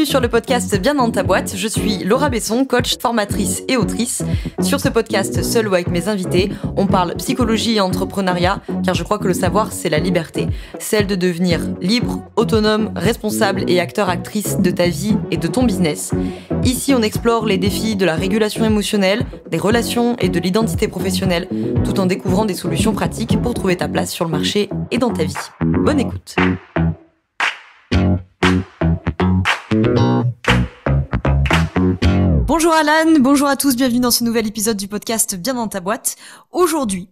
sur le podcast Bien dans ta boîte, je suis Laura Besson, coach, formatrice et autrice. Sur ce podcast, seul ou avec mes invités, on parle psychologie et entrepreneuriat, car je crois que le savoir, c'est la liberté. Celle de devenir libre, autonome, responsable et acteur-actrice de ta vie et de ton business. Ici, on explore les défis de la régulation émotionnelle, des relations et de l'identité professionnelle, tout en découvrant des solutions pratiques pour trouver ta place sur le marché et dans ta vie. Bonne écoute. Bonjour Alan, bonjour à tous, bienvenue dans ce nouvel épisode du podcast Bien dans ta boîte. Aujourd'hui,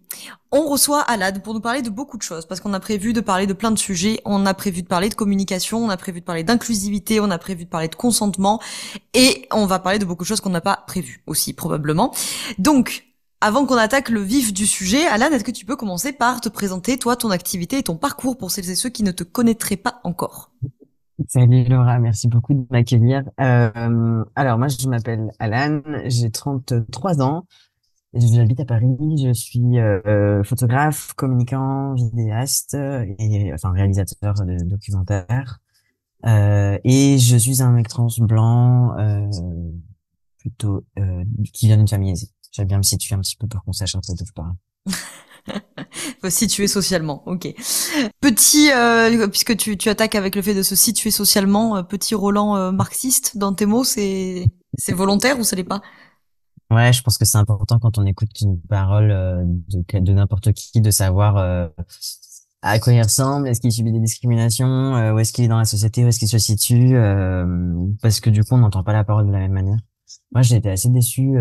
on reçoit Alan pour nous parler de beaucoup de choses, parce qu'on a prévu de parler de plein de sujets, on a prévu de parler de communication, on a prévu de parler d'inclusivité, on a prévu de parler de consentement, et on va parler de beaucoup de choses qu'on n'a pas prévues aussi, probablement. Donc, avant qu'on attaque le vif du sujet, Alan, est-ce que tu peux commencer par te présenter, toi, ton activité et ton parcours pour celles et ceux qui ne te connaîtraient pas encore? Salut Laura, merci beaucoup de m'accueillir. Alors moi je m'appelle Alan, j'ai 33 ans, j'habite à Paris, je suis photographe, communicant, vidéaste et enfin réalisateur de documentaires. Et je suis un mec trans blanc plutôt qui vient d'une famille aisée. J'aime bien me situer un petit peu pour qu'on sache un peu d'où je parle. Faut se situer socialement, ok. Petit, puisque tu attaques avec le fait de se situer socialement, petit Roland marxiste dans tes mots, c'est volontaire ou ça l'est pas? Ouais, je pense que c'est important quand on écoute une parole de n'importe qui de savoir à quoi il ressemble, est-ce qu'il subit des discriminations, où est-ce qu'il est dans la société, où est-ce qu'il se situe, parce que du coup on n'entend pas la parole de la même manière. Moi j'ai été assez déçu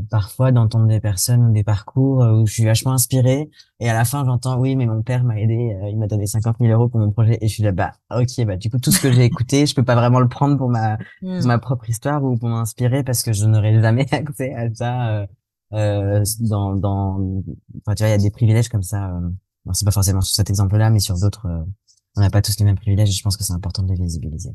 parfois d'entendre des personnes ou des parcours où je suis vachement inspiré et à la fin j'entends oui mais mon père m'a aidé, il m'a donné 50 000 euros pour mon projet et je suis là bah ok bah du coup tout ce que j'ai écouté je peux pas vraiment le prendre pour ma propre histoire ou pour m'inspirer parce que je n'aurai jamais accès à ça enfin tu vois il y a des privilèges comme ça bon, c'est pas forcément sur cet exemple-là mais sur d'autres on n'a pas tous les mêmes privilèges et je pense que c'est important de les visibiliser.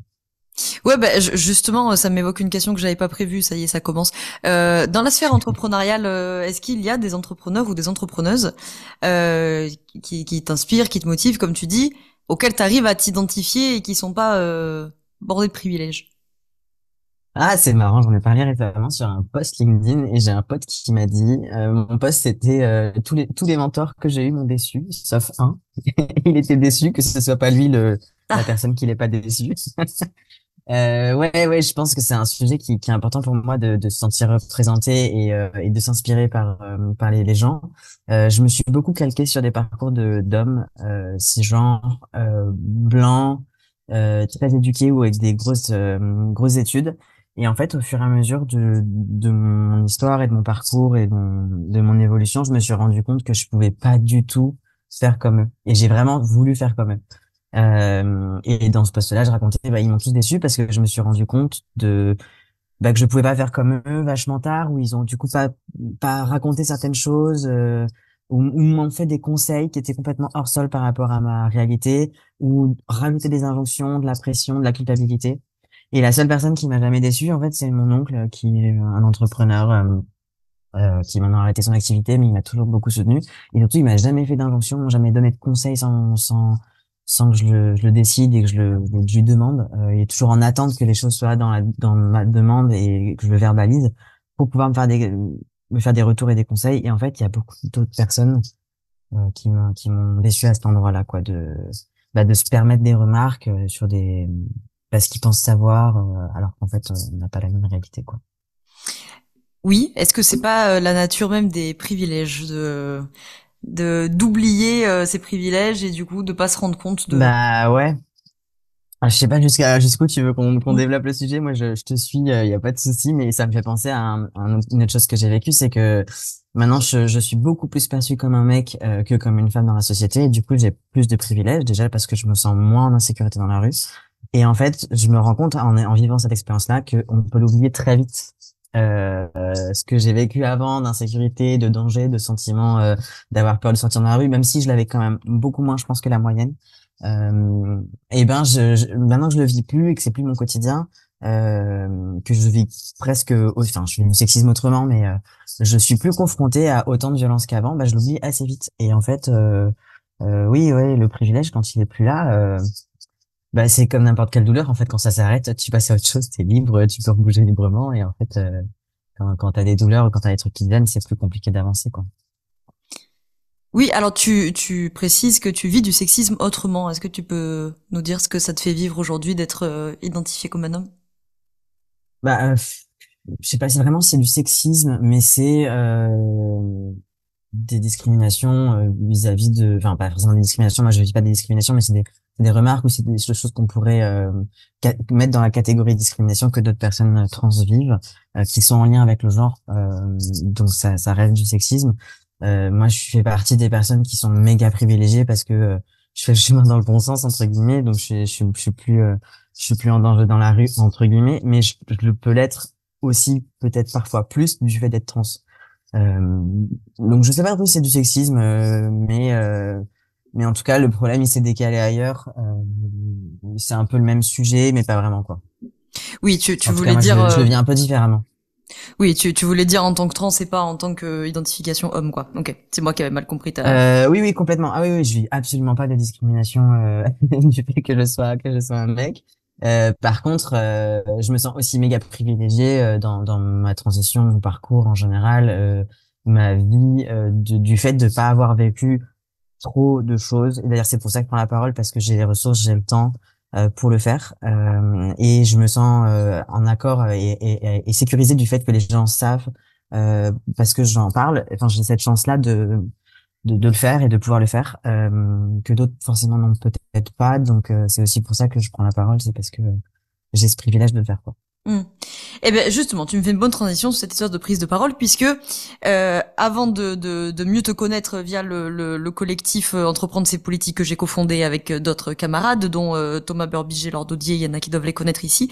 Ouais, bah, justement, ça m'évoque une question que j'avais pas prévue. Ça y est, ça commence. Dans la sphère entrepreneuriale, est-ce qu'il y a des entrepreneurs ou des entrepreneuses qui t'inspirent, qui te motivent, comme tu dis, auxquels tu arrives à t'identifier et qui sont pas bordés de privilèges? Ah, c'est marrant, j'en ai parlé récemment sur un post LinkedIn et j'ai un pote qui m'a dit, mon post c'était tous les mentors que j'ai eu m'ont déçu, sauf un. Il était déçu que ce soit pas lui la Ah, personne qui l'ait pas déçu. Ouais, je pense que c'est un sujet qui est important pour moi de se sentir représenté et de s'inspirer par les gens. Je me suis beaucoup calqué sur des parcours d'hommes cisgenres, blancs, très éduqués ou avec des grosses études. Et en fait, au fur et à mesure de mon histoire et de mon parcours et de mon évolution, je me suis rendu compte que je pouvais pas du tout faire comme eux. Et j'ai vraiment voulu faire comme eux. Et dans ce post-là, je racontais, bah, ils m'ont tous déçu parce que je me suis rendu compte que je pouvais pas faire comme eux vachement tard, où ils ont du coup pas raconté certaines choses, ou m'ont fait des conseils qui étaient complètement hors sol par rapport à ma réalité, ou rajouter des injonctions, de la pression, de la culpabilité. Et la seule personne qui m'a jamais déçu, en fait, c'est mon oncle, qui est un entrepreneur, qui maintenant a arrêté son activité, mais il m'a toujours beaucoup soutenu. Et surtout, il m'a jamais fait d'injonction, jamais donné de conseils sans que je le décide et que je lui demande. Il est toujours en attente que les choses soient dans ma demande et que je le verbalise pour pouvoir me faire des retours et des conseils. Et en fait, il y a beaucoup d'autres personnes qui m'ont déçu à cet endroit-là, quoi, de se permettre des remarques parce qu'ils pensent savoir, alors qu'en fait, on n'a pas la même réalité, quoi. oui. Est-ce que c'est pas la nature même des privilèges d'oublier ces privilèges et du coup de pas se rendre compte de. Bah ouais. Ah, je sais pas jusqu'où tu veux qu'on développe le sujet. Moi, je te suis, il y a pas de souci, mais ça me fait penser à une autre chose que j'ai vécue, c'est que maintenant, je suis beaucoup plus perçu comme un mec que comme une femme dans la société. Et du coup, j'ai plus de privilèges, déjà parce que je me sens moins en insécurité dans la rue. Et en fait, je me rends compte en vivant cette expérience-là qu'on peut l'oublier très vite. Ce que j'ai vécu avant d'insécurité, de danger, de sentiment d'avoir peur de sortir dans la rue, même si je l'avais quand même beaucoup moins, je pense, que la moyenne. Et ben maintenant que je le vis plus et que c'est plus mon quotidien, que je vis presque enfin je vis du sexisme autrement mais je suis plus confrontée à autant de violence qu'avant, bah je l'oublie assez vite et en fait oui ouais le privilège quand il est plus là Bah, c'est comme n'importe quelle douleur. En fait, quand ça s'arrête, tu passes à autre chose, t'es libre, tu peux bouger librement. Et en fait, quand t'as des douleurs ou quand t'as des trucs qui te viennent, c'est plus compliqué d'avancer, quoi. Oui, alors tu précises que tu vis du sexisme autrement. Est-ce que tu peux nous dire ce que ça te fait vivre aujourd'hui d'être identifié comme un homme? Bah, je sais pas si vraiment c'est du sexisme, mais c'est des discriminations vis-à-vis de, enfin pas forcément des discriminations. Moi, je vis pas des discriminations, mais c'est des remarques ou c'est des choses qu'on pourrait mettre dans la catégorie de discrimination que d'autres personnes trans vivent, qui sont en lien avec le genre. Donc ça reste du sexisme. Moi, je fais partie des personnes qui sont méga privilégiées parce que je fais le chemin dans le bon sens entre guillemets, donc je suis plus en danger dans la rue entre guillemets, mais je peux l'être aussi peut-être parfois plus du fait d'être trans. Euh, donc je sais pas trop si c'est du sexisme, mais en tout cas le problème il s'est décalé ailleurs. C'est un peu le même sujet, mais pas vraiment quoi. Oui, tu En tout cas voulais moi dire je le vis un peu différemment. oui, tu voulais dire en tant que trans et pas en tant que identification homme quoi. OK. C'est moi qui avais mal compris ta. Oui oui complètement. Ah oui oui je vis absolument pas de discrimination du fait que je sois un mec. Par contre, je me sens aussi méga privilégié dans ma transition, mon parcours en général, ma vie, du fait de pas avoir vécu trop de choses. Et d'ailleurs, c'est pour ça que je prends la parole parce que j'ai les ressources, j'ai le temps pour le faire. Et je me sens en accord et sécurisé du fait que les gens savent parce que j'en parle. Enfin, j'ai cette chance-là de le faire et de pouvoir le faire que d'autres forcément n'ont peut-être pas. Donc, c'est aussi pour ça que je prends la parole. C'est parce que j'ai ce privilège de le faire, quoi. Hmm. Eh ben justement, tu me fais une bonne transition sur cette histoire de prise de parole puisque avant de mieux te connaître via le collectif Entreprendre ses politiques que j'ai cofondé avec d'autres camarades dont Thomas Burbiger, Laure Daudier, il y en a qui doivent les connaître ici.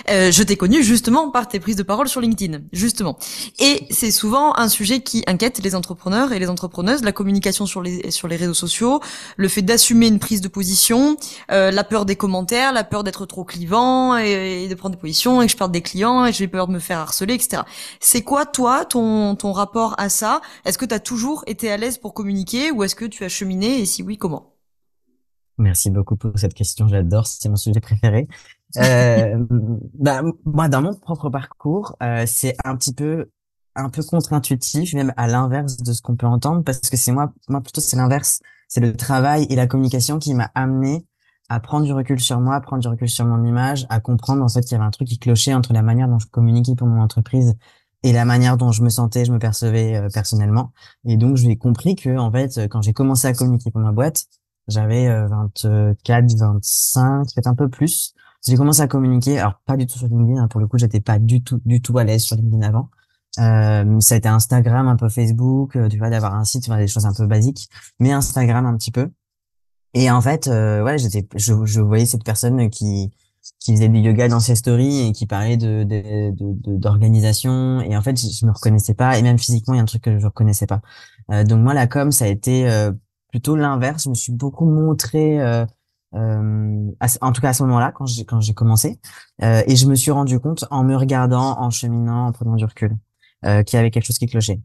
Je t'ai connu justement par tes prises de parole sur LinkedIn, justement. Et c'est souvent un sujet qui inquiète les entrepreneurs et les entrepreneuses, la communication sur les réseaux sociaux, le fait d'assumer une prise de position, la peur des commentaires, la peur d'être trop clivant et de prendre des positions et que je perde des clients et j'ai peur de me faire harceler, etc. C'est quoi toi ton rapport à ça? Est-ce que tu as toujours été à l'aise pour communiquer ou est-ce que tu as cheminé et si oui, comment? Merci beaucoup pour cette question. J'adore. C'est mon sujet préféré. Bah, moi, dans mon propre parcours, c'est un peu contre-intuitif, même à l'inverse de ce qu'on peut entendre, parce que moi plutôt c'est l'inverse. C'est le travail et la communication qui m'a amené à prendre du recul sur moi, à prendre du recul sur mon image, à comprendre en fait qu'il y avait un truc qui clochait entre la manière dont je communiquais pour mon entreprise et la manière dont je me sentais, je me percevais personnellement. Et donc j'ai compris que en fait, quand j'ai commencé à communiquer pour ma boîte, j'avais 24, 25, peut-être un peu plus. J'ai commencé à communiquer, alors pas du tout sur LinkedIn, hein, pour le coup, j'étais pas du tout à l'aise sur LinkedIn avant. Ça a été Instagram, un peu Facebook, tu vois, d'avoir un site, enfin, des choses un peu basiques, mais Instagram un petit peu. Et en fait, ouais, je voyais cette personne qui faisait du yoga dans ses stories et qui parlait d'organisation. Et en fait, je me reconnaissais pas. Et même physiquement, il y a un truc que je reconnaissais pas. Donc moi, la com, ça a été plutôt l'inverse. Je me suis beaucoup montré, en tout cas à ce moment-là, quand j'ai commencé. Et je me suis rendu compte en me regardant, en cheminant, en prenant du recul, qu'il y avait quelque chose qui clochait.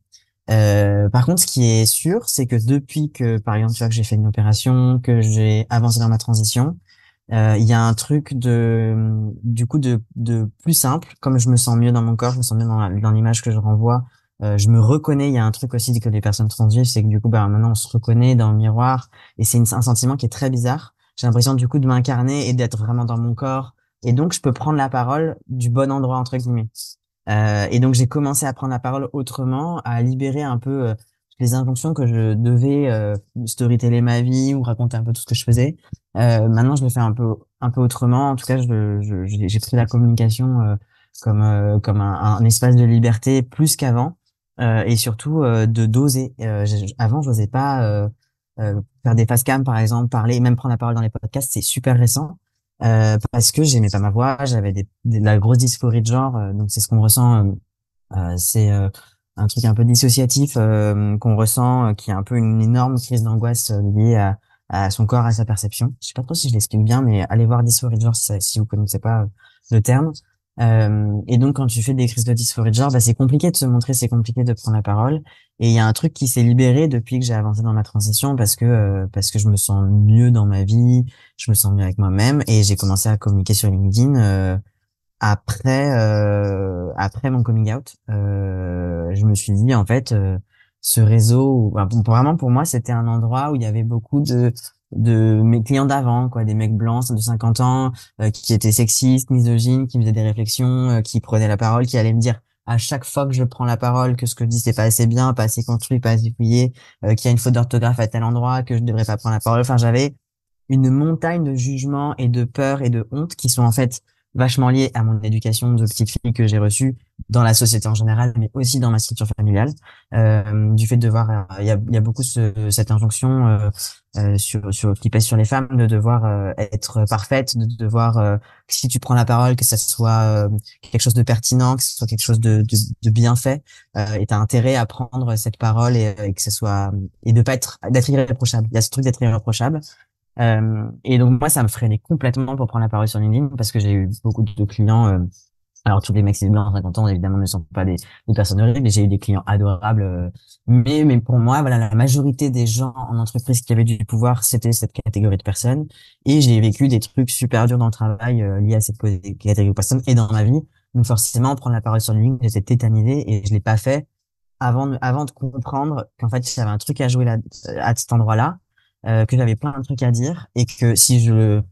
Par contre, ce qui est sûr, c'est que depuis que, par exemple, tu vois, que j'ai fait une opération, que j'ai avancé dans ma transition, il y a un truc du coup, de plus simple. Comme je me sens mieux dans mon corps, je me sens mieux dans l'image que je renvoie. Je me reconnais. Il y a un truc aussi que les personnes trans vivent, c'est que du coup, bah, maintenant, on se reconnaît dans le miroir, et c'est un sentiment qui est très bizarre. J'ai l'impression du coup de m'incarner et d'être vraiment dans mon corps, et donc je peux prendre la parole du bon endroit entre guillemets. Et donc j'ai commencé à prendre la parole autrement, à libérer un peu les injonctions que je devais storyteller ma vie ou raconter un peu tout ce que je faisais. Maintenant, je le fais un peu autrement. En tout cas, j'ai pris la communication comme un espace de liberté plus qu'avant, et surtout de d'oser. Avant, j'osais pas faire des face cam, par exemple, parler, même prendre la parole dans les podcasts. C'est super récent. Parce que j'aimais pas ma voix, j'avais de la grosse dysphorie de genre, donc c'est ce qu'on ressent, c'est un truc un peu dissociatif qu'on ressent, qui est un peu une énorme crise d'angoisse liée à son corps, à sa perception. Je sais pas trop si je l'explique bien, mais allez voir dysphorie de genre si vous connaissez pas le terme. Et donc, quand tu fais des crises de dysphorie de genre, bah, c'est compliqué de se montrer, c'est compliqué de prendre la parole. Et il y a un truc qui s'est libéré depuis que j'ai avancé dans ma transition parce que je me sens mieux dans ma vie, je me sens mieux avec moi-même et j'ai commencé à communiquer sur LinkedIn après mon coming out. Je me suis dit en fait ce réseau, vraiment pour moi c'était un endroit où il y avait beaucoup de mes clients d'avant, quoi, des mecs blancs de 50 ans qui étaient sexistes, misogynes, qui me faisaient des réflexions, qui prenaient la parole, qui allaient me dire à chaque fois que je prends la parole que ce que je dis c'est pas assez bien, pas assez construit, pas assez fouillé, qu'il y a une faute d'orthographe à tel endroit, que je devrais pas prendre la parole. Enfin, j'avais une montagne de jugements et de peur et de honte qui sont en fait vachement liées à mon éducation de petite fille que j'ai reçue dans la société en général, mais aussi dans ma structure familiale, du fait de devoir, il y a beaucoup cette injonction qui pèse sur les femmes de devoir être parfaite, de devoir, si tu prends la parole, que ça soit quelque chose de pertinent, que ce soit quelque chose de bien fait, et t'as intérêt à prendre cette parole et que ce soit et de pas d'être irréprochable. Il y a ce truc d'être irréprochable. Et donc moi, ça me freinait complètement pour prendre la parole sur LinkedIn parce que j'ai eu beaucoup de clients. Alors tous les mecs cis blancs à 50 ans évidemment ne sont pas des personnes horribles, mais j'ai eu des clients adorables. Mais pour moi, voilà, la majorité des gens en entreprise qui avaient du pouvoir, c'était cette catégorie de personnes. Et j'ai vécu des trucs super durs dans le travail liés à cette catégorie de personnes et dans ma vie. Donc forcément, prendre la parole sur LinkedIn, j'étais tétanisé et je l'ai pas fait avant de comprendre qu'en fait j'avais un truc à jouer là à cet endroit-là, que j'avais plein de trucs à dire et que si je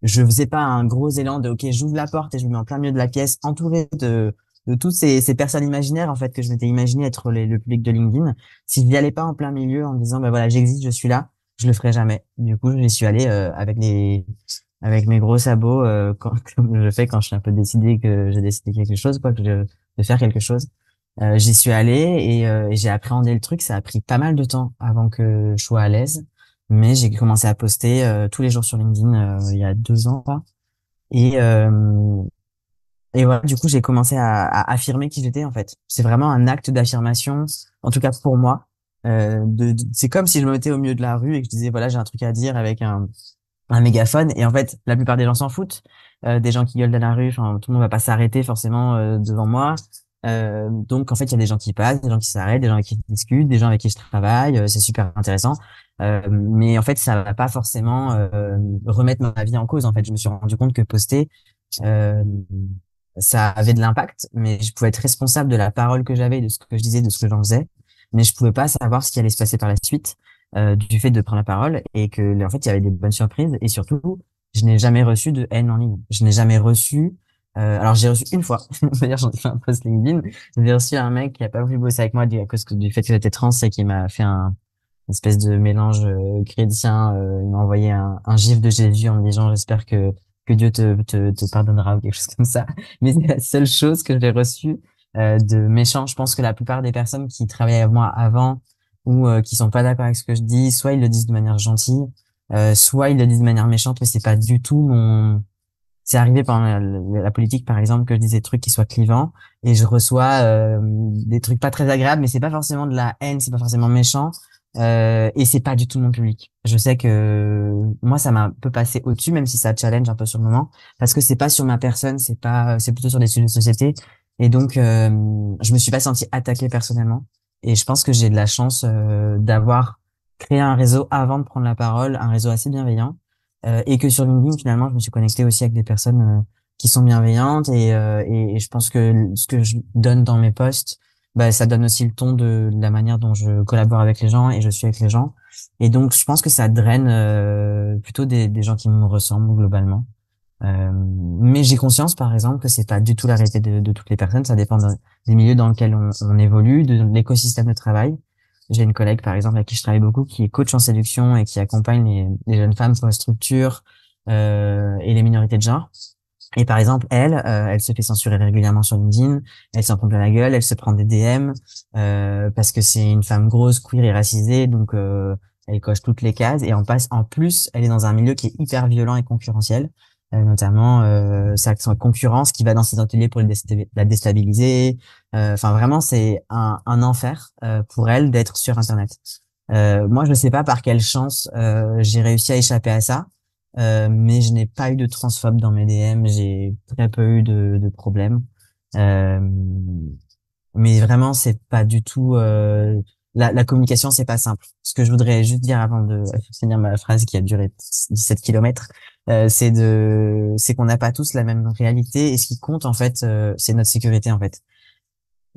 faisais pas un gros élan de ok, j'ouvre la porte et je me mets en plein milieu de la pièce entouré de toutes ces personnes imaginaires en fait que je m'étais imaginé être le public de LinkedIn, si j'y allais pas en plein milieu en disant bah voilà, j'existe, je suis là, je le ferais jamais. Du coup j'y suis allé avec mes gros sabots comme je fais quand je suis un peu décidé, que j'ai décidé quelque chose, quoi, de faire quelque chose. J'y suis allé et j'ai appréhendé le truc. Ça a pris pas mal de temps avant que je sois à l'aise, mais j'ai commencé à poster tous les jours sur LinkedIn il y a 2 ans, quoi. Et et voilà, du coup, j'ai commencé à affirmer qui j'étais en fait. C'est vraiment un acte d'affirmation, en tout cas pour moi. C'est comme si je me mettais au milieu de la rue et que je disais voilà, j'ai un truc à dire avec un mégaphone. Et en fait, la plupart des gens s'en foutent. Des gens qui gueulent dans la rue, enfin, tout le monde va pas s'arrêter forcément devant moi. Donc en fait, il y a des gens qui passent, des gens qui s'arrêtent, des gens avec qui je discute, des gens avec qui je travaille. C'est super intéressant. Mais en fait, ça va pas forcément remettre ma vie en cause. En fait, je me suis rendu compte que poster, euh, ça avait de l'impact, mais je pouvais être responsable de la parole que j'avais, de ce que je disais, de ce que j'en faisais, mais je pouvais pas savoir ce qui allait se passer par la suite du fait de prendre la parole et que en fait il y avait des bonnes surprises et surtout je n'ai jamais reçu de haine en ligne. Je n'ai jamais reçu. Alors j'ai reçu une fois. D'ailleurs j'en ai fait un post LinkedIn. J'ai reçu un mec qui a pas voulu bosser avec moi à cause du fait que j'étais trans et qui m'a fait une espèce de mélange chrétien. Il m'a envoyé un gif de Jésus en me disant j'espère que Dieu te pardonnera ou quelque chose comme ça. Mais c'est la seule chose que j'ai reçue de méchant. Je pense que la plupart des personnes qui travaillaient avec moi avant ou qui sont pas d'accord avec ce que je dis, soit ils le disent de manière gentille, soit ils le disent de manière méchante, mais c'est pas du tout mon. C'est arrivé pendant la politique, par exemple, que je disais des trucs qui soient clivants et je reçois des trucs pas très agréables, mais c'est pas forcément de la haine, c'est pas forcément méchant et c'est pas du tout mon public. Je sais que moi, ça m'a un peu passé au-dessus, même si ça challenge un peu sur le moment, parce que c'est pas sur ma personne, c'est plutôt sur des sujets de société et donc je me suis pas senti attaqué personnellement et je pense que j'ai de la chance d'avoir créé un réseau avant de prendre la parole, un réseau assez bienveillant et que sur LinkedIn finalement je me suis connecté aussi avec des personnes qui sont bienveillantes et je pense que ce que je donne dans mes posts, bah ça donne aussi le ton de la manière dont je collabore avec les gens et je suis avec les gens et donc je pense que ça draine plutôt des gens qui me ressemblent globalement. Mais j'ai conscience par exemple que c'est pas du tout la réalité de toutes les personnes, ça dépend des milieux dans lesquels on évolue, de l'écosystème de travail. J'ai une collègue, par exemple, avec qui je travaille beaucoup, qui est coach en séduction et qui accompagne les jeunes femmes pour la structure et les minorités de genre. Et par exemple, elle se fait censurer régulièrement sur LinkedIn, elle s'en prend plein la gueule, elle se prend des DM parce que c'est une femme grosse, queer et racisée, donc elle coche toutes les cases. Et en plus, elle est dans un milieu qui est hyper violent et concurrentiel, notamment sa concurrence qui va dans ses ateliers pour la déstabiliser. Enfin, vraiment, c'est un enfer pour elle d'être sur Internet. Moi, je ne sais pas par quelle chance j'ai réussi à échapper à ça. mais je n'ai pas eu de transphobe dans mes DM. J'ai très peu eu de problèmes. Euh, mais vraiment, c'est pas du tout la communication, c'est pas simple. Ce que je voudrais juste dire avant de finir ma phrase qui a duré 17 kilomètres, c'est qu'on n'a pas tous la même réalité et ce qui compte en fait, c'est notre sécurité en fait.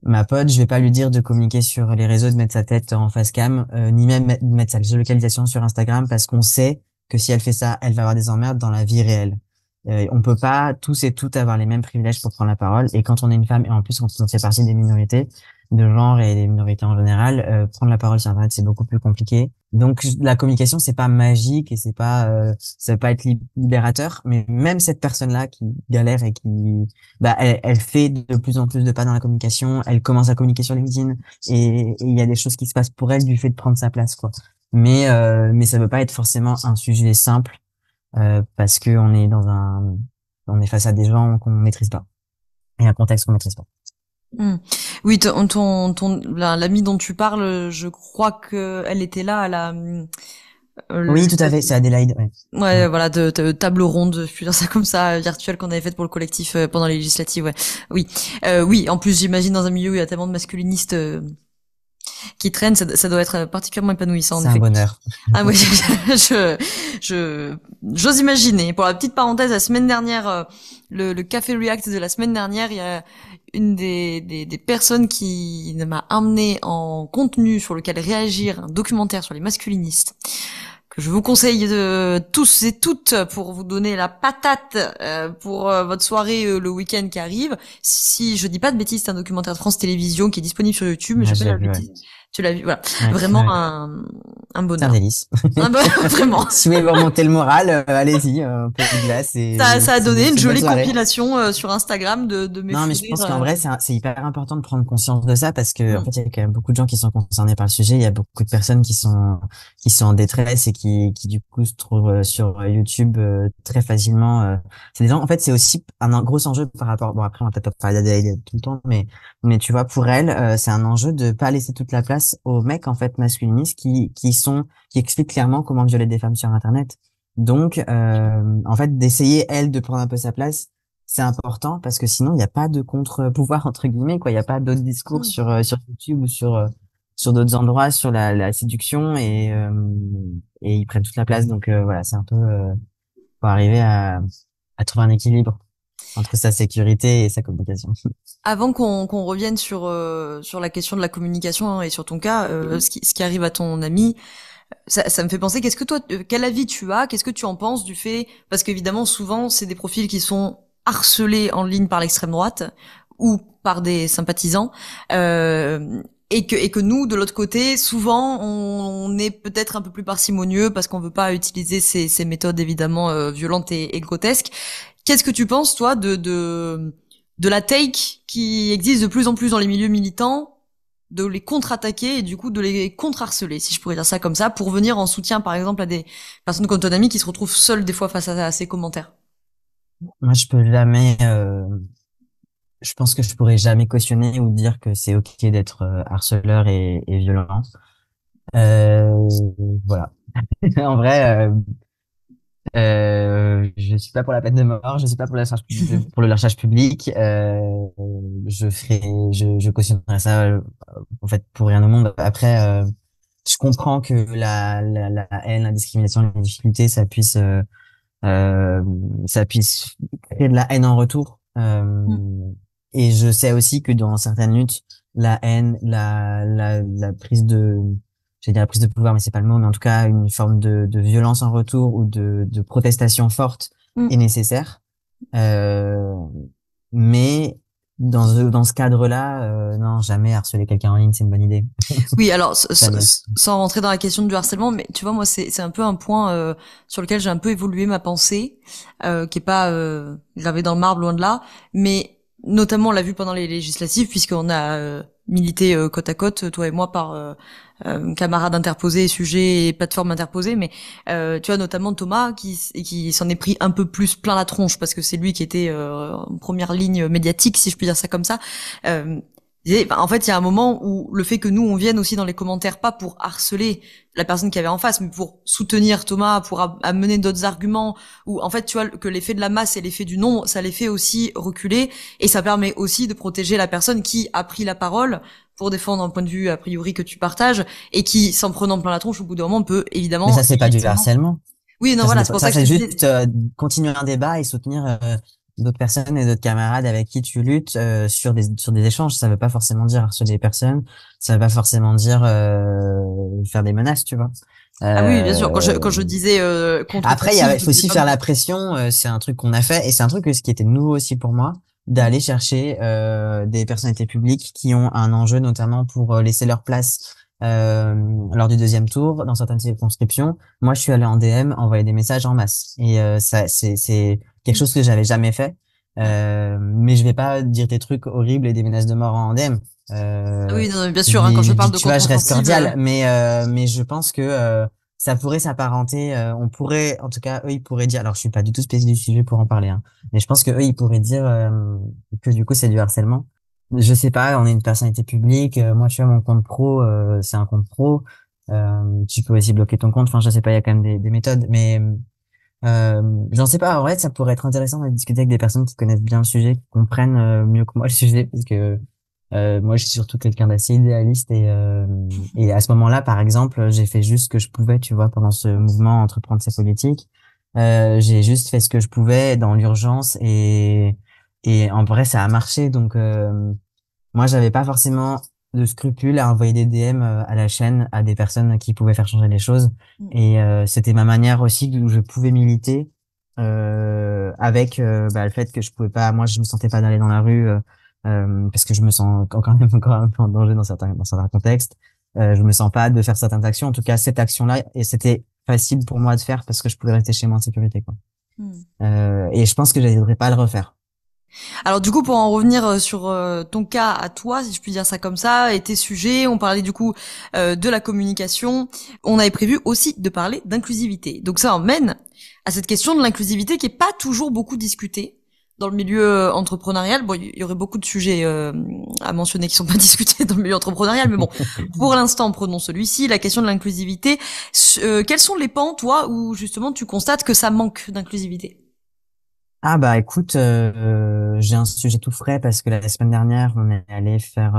Ma pote, je vais pas lui dire de communiquer sur les réseaux, de mettre sa tête en face cam, ni même mettre sa géolocalisation sur Instagram parce qu'on sait que si elle fait ça, elle va avoir des emmerdes dans la vie réelle. On peut pas tous et toutes avoir les mêmes privilèges pour prendre la parole. Et quand on est une femme, et en plus quand on fait partie des minorités de genre et des minorités en général, prendre la parole sur Internet, c'est beaucoup plus compliqué. Donc la communication, c'est pas magique et ça va pas être libérateur. Mais même cette personne-là qui galère et qui elle fait de plus en plus de pas dans la communication. Elle commence à communiquer sur LinkedIn et il y a des choses qui se passent pour elle du fait de prendre sa place, quoi. Mais ça veut pas être forcément un sujet simple parce que on est face à des gens qu'on maîtrise pas et un contexte qu'on maîtrise pas. Hmm. Oui, l'amie dont tu parles, je crois que elle était là à la, Oui, tout à fait, c'est Adélaïde. Ouais. ouais, voilà, de table ronde, je puis dire ça comme ça, virtuelle qu'on avait faite pour le collectif pendant les législatives, ouais. Oui, oui. En plus, j'imagine dans un milieu où il y a tellement de masculinistes qui traînent, ça doit être particulièrement épanouissant, en C'est un effet. bonheur. Ah oui, j'ose imaginer. Pour la petite parenthèse, la semaine dernière, le Café React de la semaine dernière, il y a une des personnes qui m'a amené en contenu sur lequel réagir, un documentaire sur les masculinistes, que je vous conseille de tous et toutes pour vous donner la patate pour votre soirée le week-end qui arrive. Si je dis pas de bêtises, c'est un documentaire de France Télévisions qui est disponible sur YouTube, mais Ouais, je je fais l'ai la vu, ouais. bêtise. Tu l'as vu, voilà. Ouais, Vraiment ouais. un C'est un bonheur. délice. Ah bah, vraiment. Si vous voulez vous remonter le moral, allez-y, un peu de glace Ça a donné une c'est une bonne jolie soirée. compilation sur Instagram de mes Non, fous mais je rires. pense qu'en vrai, c'est hyper important de prendre conscience de ça parce que, en Mm. fait, il y a quand même beaucoup de gens qui sont concernés par le sujet. Il y a beaucoup de personnes qui sont en détresse et qui du coup, se trouvent sur YouTube très facilement. C'est des gens, en fait, c'est aussi un gros enjeu par rapport, bon, après, on va peut-être pas parler d'Adèle tout le temps, mais tu vois, pour elle, c'est un enjeu de pas laisser toute la place aux mecs, en fait, masculinistes qui expliquent clairement comment violer des femmes sur Internet. Donc, en fait, d'essayer, elle, de prendre un peu sa place, c'est important parce que sinon il n'y a pas de contre-pouvoir entre guillemets quoi. Il n'y a pas d'autres discours Mm. sur YouTube ou sur d'autres endroits sur la séduction et ils prennent toute la place. Donc voilà, c'est un peu faut arriver à trouver un équilibre entre sa sécurité et sa communication. Avant qu'on revienne sur la question de la communication hein, et sur ton cas, ce qui arrive à ton ami, ça me fait penser. Qu'est-ce que toi, quel avis tu as? Qu'est-ce que tu en penses du fait? Parce qu'évidemment, souvent, c'est des profils qui sont harcelés en ligne par l'extrême droite ou par des sympathisants. Et que nous, de l'autre côté, souvent, on est peut-être un peu plus parcimonieux parce qu'on veut pas utiliser ces méthodes évidemment violentes et grotesques. Qu'est-ce que tu penses, toi, de la take qui existe de plus en plus dans les milieux militants, de les contre-attaquer et du coup de les contre-harceler, si je pourrais dire ça comme ça, pour venir en soutien, par exemple, à des personnes comme ton ami qui se retrouvent seules des fois face à ces commentaires? Moi, je pense que je pourrais jamais cautionner ou dire que c'est ok d'être harceleur et violent. Euh, voilà. En vrai. Je suis pas pour la peine de mort, je suis pas pour pour le lynchage public. Je cautionnerais ça en fait pour rien au monde. Après, je comprends que la haine, la discrimination, les difficultés, euh, ça puisse créer de la haine en retour. Mm. Et je sais aussi que dans certaines luttes, la haine, la prise de j'allais dire la prise de pouvoir, mais c'est pas le mot, mais en tout cas une forme de violence en retour ou de protestation forte Mm. est nécessaire. Euh, mais dans ce cadre-là, non, jamais harceler quelqu'un en ligne, c'est une bonne idée. Oui, alors Jamais. sans rentrer dans la question du harcèlement, mais tu vois, moi, c'est un peu un point sur lequel j'ai un peu évolué ma pensée, qui est pas gravée dans le marbre, loin de là, mais notamment on l'a vu pendant les législatives, puisqu'on a milité côte à côte, toi et moi, par camarades interposés, sujets et plateformes interposées, mais tu vois notamment Thomas qui s'en est pris un peu plus plein la tronche parce que c'est lui qui était en première ligne médiatique, si je puis dire ça comme ça. Et, bah, en fait, il y a un moment où le fait que nous, on vienne aussi dans les commentaires, pas pour harceler la personne qui avait en face, mais pour soutenir Thomas, pour amener d'autres arguments, ou en fait, tu vois, que l'effet de la masse et l'effet du nombre, ça les fait aussi reculer, et ça permet aussi de protéger la personne qui a pris la parole pour défendre un point de vue a priori que tu partages, et qui, s'en prenant plein la tronche, au bout d'un moment, peut Mais évidemment, ça, c'est pas du effectivement... harcèlement. Oui, non, Ça, voilà, c'est pour ça ça, que je c'est te disais... juste continuer un débat et soutenir d'autres personnes et d'autres camarades avec qui tu luttes sur des échanges. Ça veut pas forcément dire harceler les personnes. Ça veut pas forcément dire faire des menaces, tu vois. Ah oui, bien sûr, Euh, quand je disais contre ton Après, style, il je faut disais aussi pas faire non la plus. pression. C'est un truc qu'on a fait et c'est un truc ce qui était nouveau aussi pour moi d'aller chercher des personnalités publiques qui ont un enjeu, notamment pour laisser leur place lors du deuxième tour dans certaines circonscriptions. Moi, je suis allé en DM envoyer des messages en masse et ça, c'est quelque chose que j'avais jamais fait. Ouais. Mais je vais pas dire des trucs horribles et des menaces de mort en DM. Ah oui, non, bien sûr, hein, quand je Je dis, parle de tu vois, je reste contre-offensive, cordial, mais je pense que ça pourrait s'apparenter. On pourrait, en tout cas, eux, ils pourraient dire. Alors, je suis pas du tout spécialiste du sujet pour en parler, hein, mais je pense que eux, ils pourraient dire que du coup, c'est du harcèlement. Je sais pas, on est une personnalité publique. Moi, tu vois, mon compte pro, c'est un compte pro. Tu peux aussi bloquer ton compte. Enfin, je sais pas, il y a quand même des méthodes, mais j'en sais pas. En vrai, ça pourrait être intéressant de discuter avec des personnes qui connaissent bien le sujet, qui comprennent mieux que moi le sujet, parce que moi, je suis surtout quelqu'un d'assez idéaliste et à ce moment-là, par exemple, j'ai fait juste ce que je pouvais, tu vois, pendant ce mouvement entreprendre ses politiques. J'ai juste fait ce que je pouvais dans l'urgence et en vrai, ça a marché. Donc moi, j'avais pas forcément de scrupules à envoyer des DM à la chaîne à des personnes qui pouvaient faire changer les choses. Et c'était ma manière aussi où je pouvais militer avec le fait que je pouvais pas, moi, je me sentais pas d'aller dans la rue parce que je me sens quand même encore un peu en danger dans certains contextes. Je me sens pas de faire certaines actions. En tout cas, cette action-là, et c'était facile pour moi de faire parce que je pouvais rester chez moi en sécurité, quoi. Mm. Et je pense que je n'arriverai pas à le refaire. Alors du coup, pour en revenir sur ton cas à toi, si je puis dire ça comme ça, et tes sujets, on parlait du coup de la communication, on avait prévu aussi de parler d'inclusivité. Donc ça emmène à cette question de l'inclusivité qui est pas toujours beaucoup discutée dans le milieu entrepreneurial. Bon, il y aurait beaucoup de sujets à mentionner qui sont pas discutés dans le milieu entrepreneurial, mais bon, pour l'instant, prenons celui-ci, la question de l'inclusivité. Quels sont les pans, toi, où justement tu constates que ça manque d'inclusivité? Ah bah écoute, j'ai un sujet tout frais parce que la semaine dernière, on est allé faire,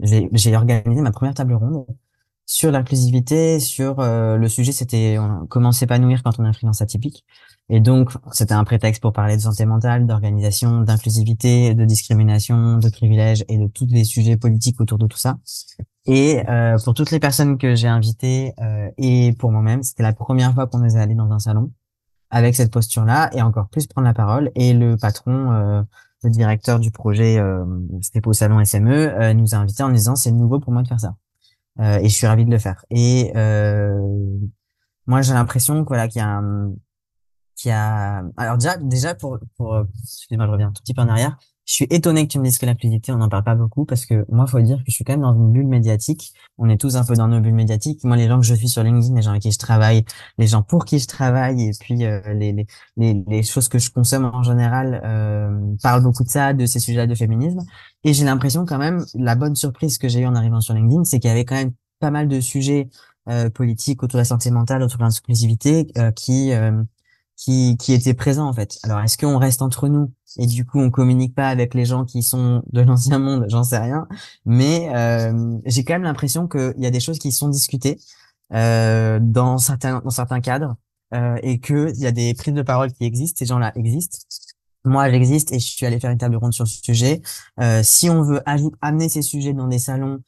j'ai organisé ma première table ronde sur l'inclusivité, sur le sujet, c'était comment s'épanouir quand on est un freelance atypique. Et donc, c'était un prétexte pour parler de santé mentale, d'organisation, d'inclusivité, de discrimination, de privilèges et de tous les sujets politiques autour de tout ça. Et pour toutes les personnes que j'ai invitées et pour moi-même, c'était la première fois qu'on est allé dans un salon avec cette posture-là et encore plus prendre la parole. Et le patron, le directeur du projet, c'était au salon SME, nous a invités en nous disant c'est nouveau pour moi de faire ça. Et je suis ravi de le faire. Et moi j'ai l'impression que voilà qu'il y a alors déjà excuse-moi je reviens un tout petit peu en arrière. Je suis étonné que tu me dises que l'inclusivité on n'en parle pas beaucoup parce que moi faut dire que je suis quand même dans une bulle médiatique. On est tous un peu dans nos bulles médiatiques. Moi les gens que je suis sur LinkedIn, les gens avec qui je travaille, les gens pour qui je travaille et puis les choses que je consomme en général parlent beaucoup de ça, de ces sujets-là de féminisme. Et j'ai l'impression quand même la bonne surprise que j'ai eue en arrivant sur LinkedIn, c'est qu'il y avait quand même pas mal de sujets politiques autour de la santé mentale, autour de l'inclusivité qui étaient présents en fait. Alors est-ce qu'on reste entre nous et du coup on communique pas avec les gens qui sont de l'ancien monde, j'en sais rien, mais j'ai quand même l'impression qu'il y a des choses qui sont discutées dans certains cadres et que il y a des prises de parole qui existent, ces gens-là existent. Moi, j'existe et je suis allé faire une table ronde sur ce sujet. Si on veut amener ces sujets dans des salons,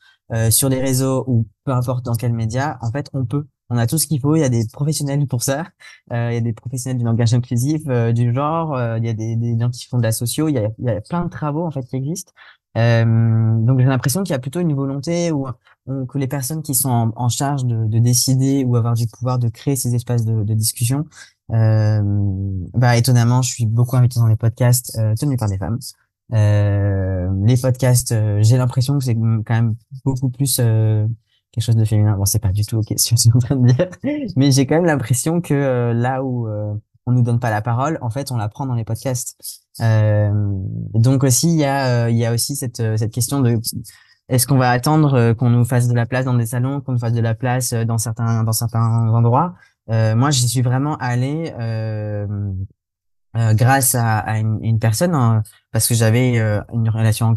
sur des réseaux ou peu importe dans quel média, en fait, on peut. On a tout ce qu'il faut. Il y a des professionnels pour ça. Il y a des professionnels du langage inclusif, du genre. Il y a des gens qui font de la socio. Il y a plein de travaux en fait qui existent. Donc j'ai l'impression qu'il y a plutôt une volonté que les personnes qui sont en charge de décider ou avoir du pouvoir de créer ces espaces de discussion. Bah étonnamment, je suis beaucoup invité dans les podcasts tenus par des femmes. Les podcasts, j'ai l'impression que c'est quand même beaucoup plus quelque chose de féminin. Bon, c'est pas du tout ok ce que je suis en train de dire, mais j'ai quand même l'impression que là où on nous donne pas la parole, en fait, on la prend dans les podcasts. Donc aussi, il y a aussi cette question Est-ce qu'on va attendre qu'on nous fasse de la place dans des salons, qu'on nous fasse de la place dans certains endroits? Moi, j'y suis vraiment allé grâce à une personne, hein, parce que j'avais une relation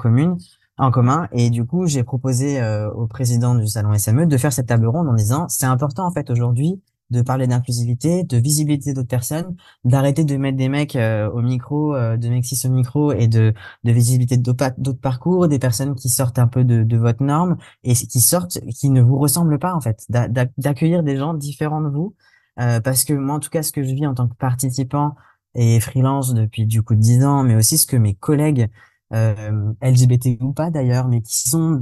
en commun, et du coup, j'ai proposé au président du salon SME de faire cette table ronde en disant, c'est important en fait aujourd'hui de parler d'inclusivité, de visibilité d'autres personnes, d'arrêter de mettre des mecs au micro, de mecs cis au micro, et de visibilité d'autres parcours, des personnes qui sortent un peu de votre norme et qui ne vous ressemblent pas en fait, d'accueillir des gens différents de vous, parce que moi en tout cas, ce que je vis en tant que participant et freelance depuis du coup 10 ans, mais aussi ce que mes collègues LGBT ou pas d'ailleurs, mais qui sont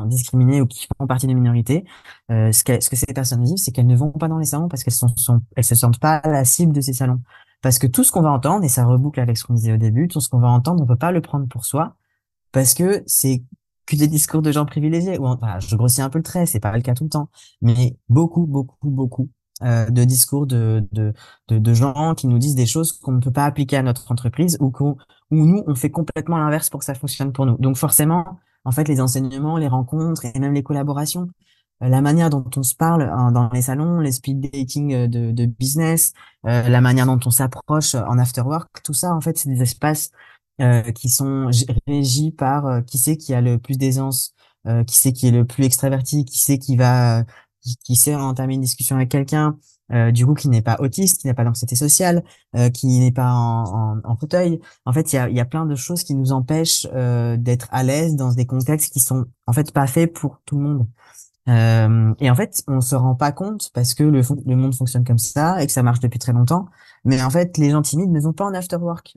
discriminés ou qui font partie des minorités, ce que ces personnes vivent, c'est qu'elles ne vont pas dans les salons parce elles se sentent pas la cible de ces salons. Parce que tout ce qu'on va entendre, et ça reboucle avec ce qu'on disait au début, tout ce qu'on va entendre, on peut pas le prendre pour soi parce que c'est que des discours de gens privilégiés. Ou enfin, je grossis un peu le trait, c'est pas le cas tout le temps, mais beaucoup, beaucoup, beaucoup de discours de gens qui nous disent des choses qu'on ne peut pas appliquer à notre entreprise ou nous on fait complètement l'inverse pour que ça fonctionne pour nous. Donc forcément, en fait, les enseignements, les rencontres et même les collaborations, la manière dont on se parle dans les salons, les speed dating de business, la manière dont on s'approche en after work, tout ça, en fait, c'est des espaces qui sont régis par qui c'est qui a le plus d'aisance, qui c'est qui est le plus extraverti, qui sait entamer une discussion avec quelqu'un, du coup qui n'est pas autiste, qui n'a pas d'anxiété sociale, qui n'est pas en fauteuil. En fait, il y a plein de choses qui nous empêchent d'être à l'aise dans des contextes qui sont en fait pas faits pour tout le monde. Et en fait, on se rend pas compte parce que le monde fonctionne comme ça et que ça marche depuis très longtemps. Mais en fait, les gens timides ne vont pas en after work.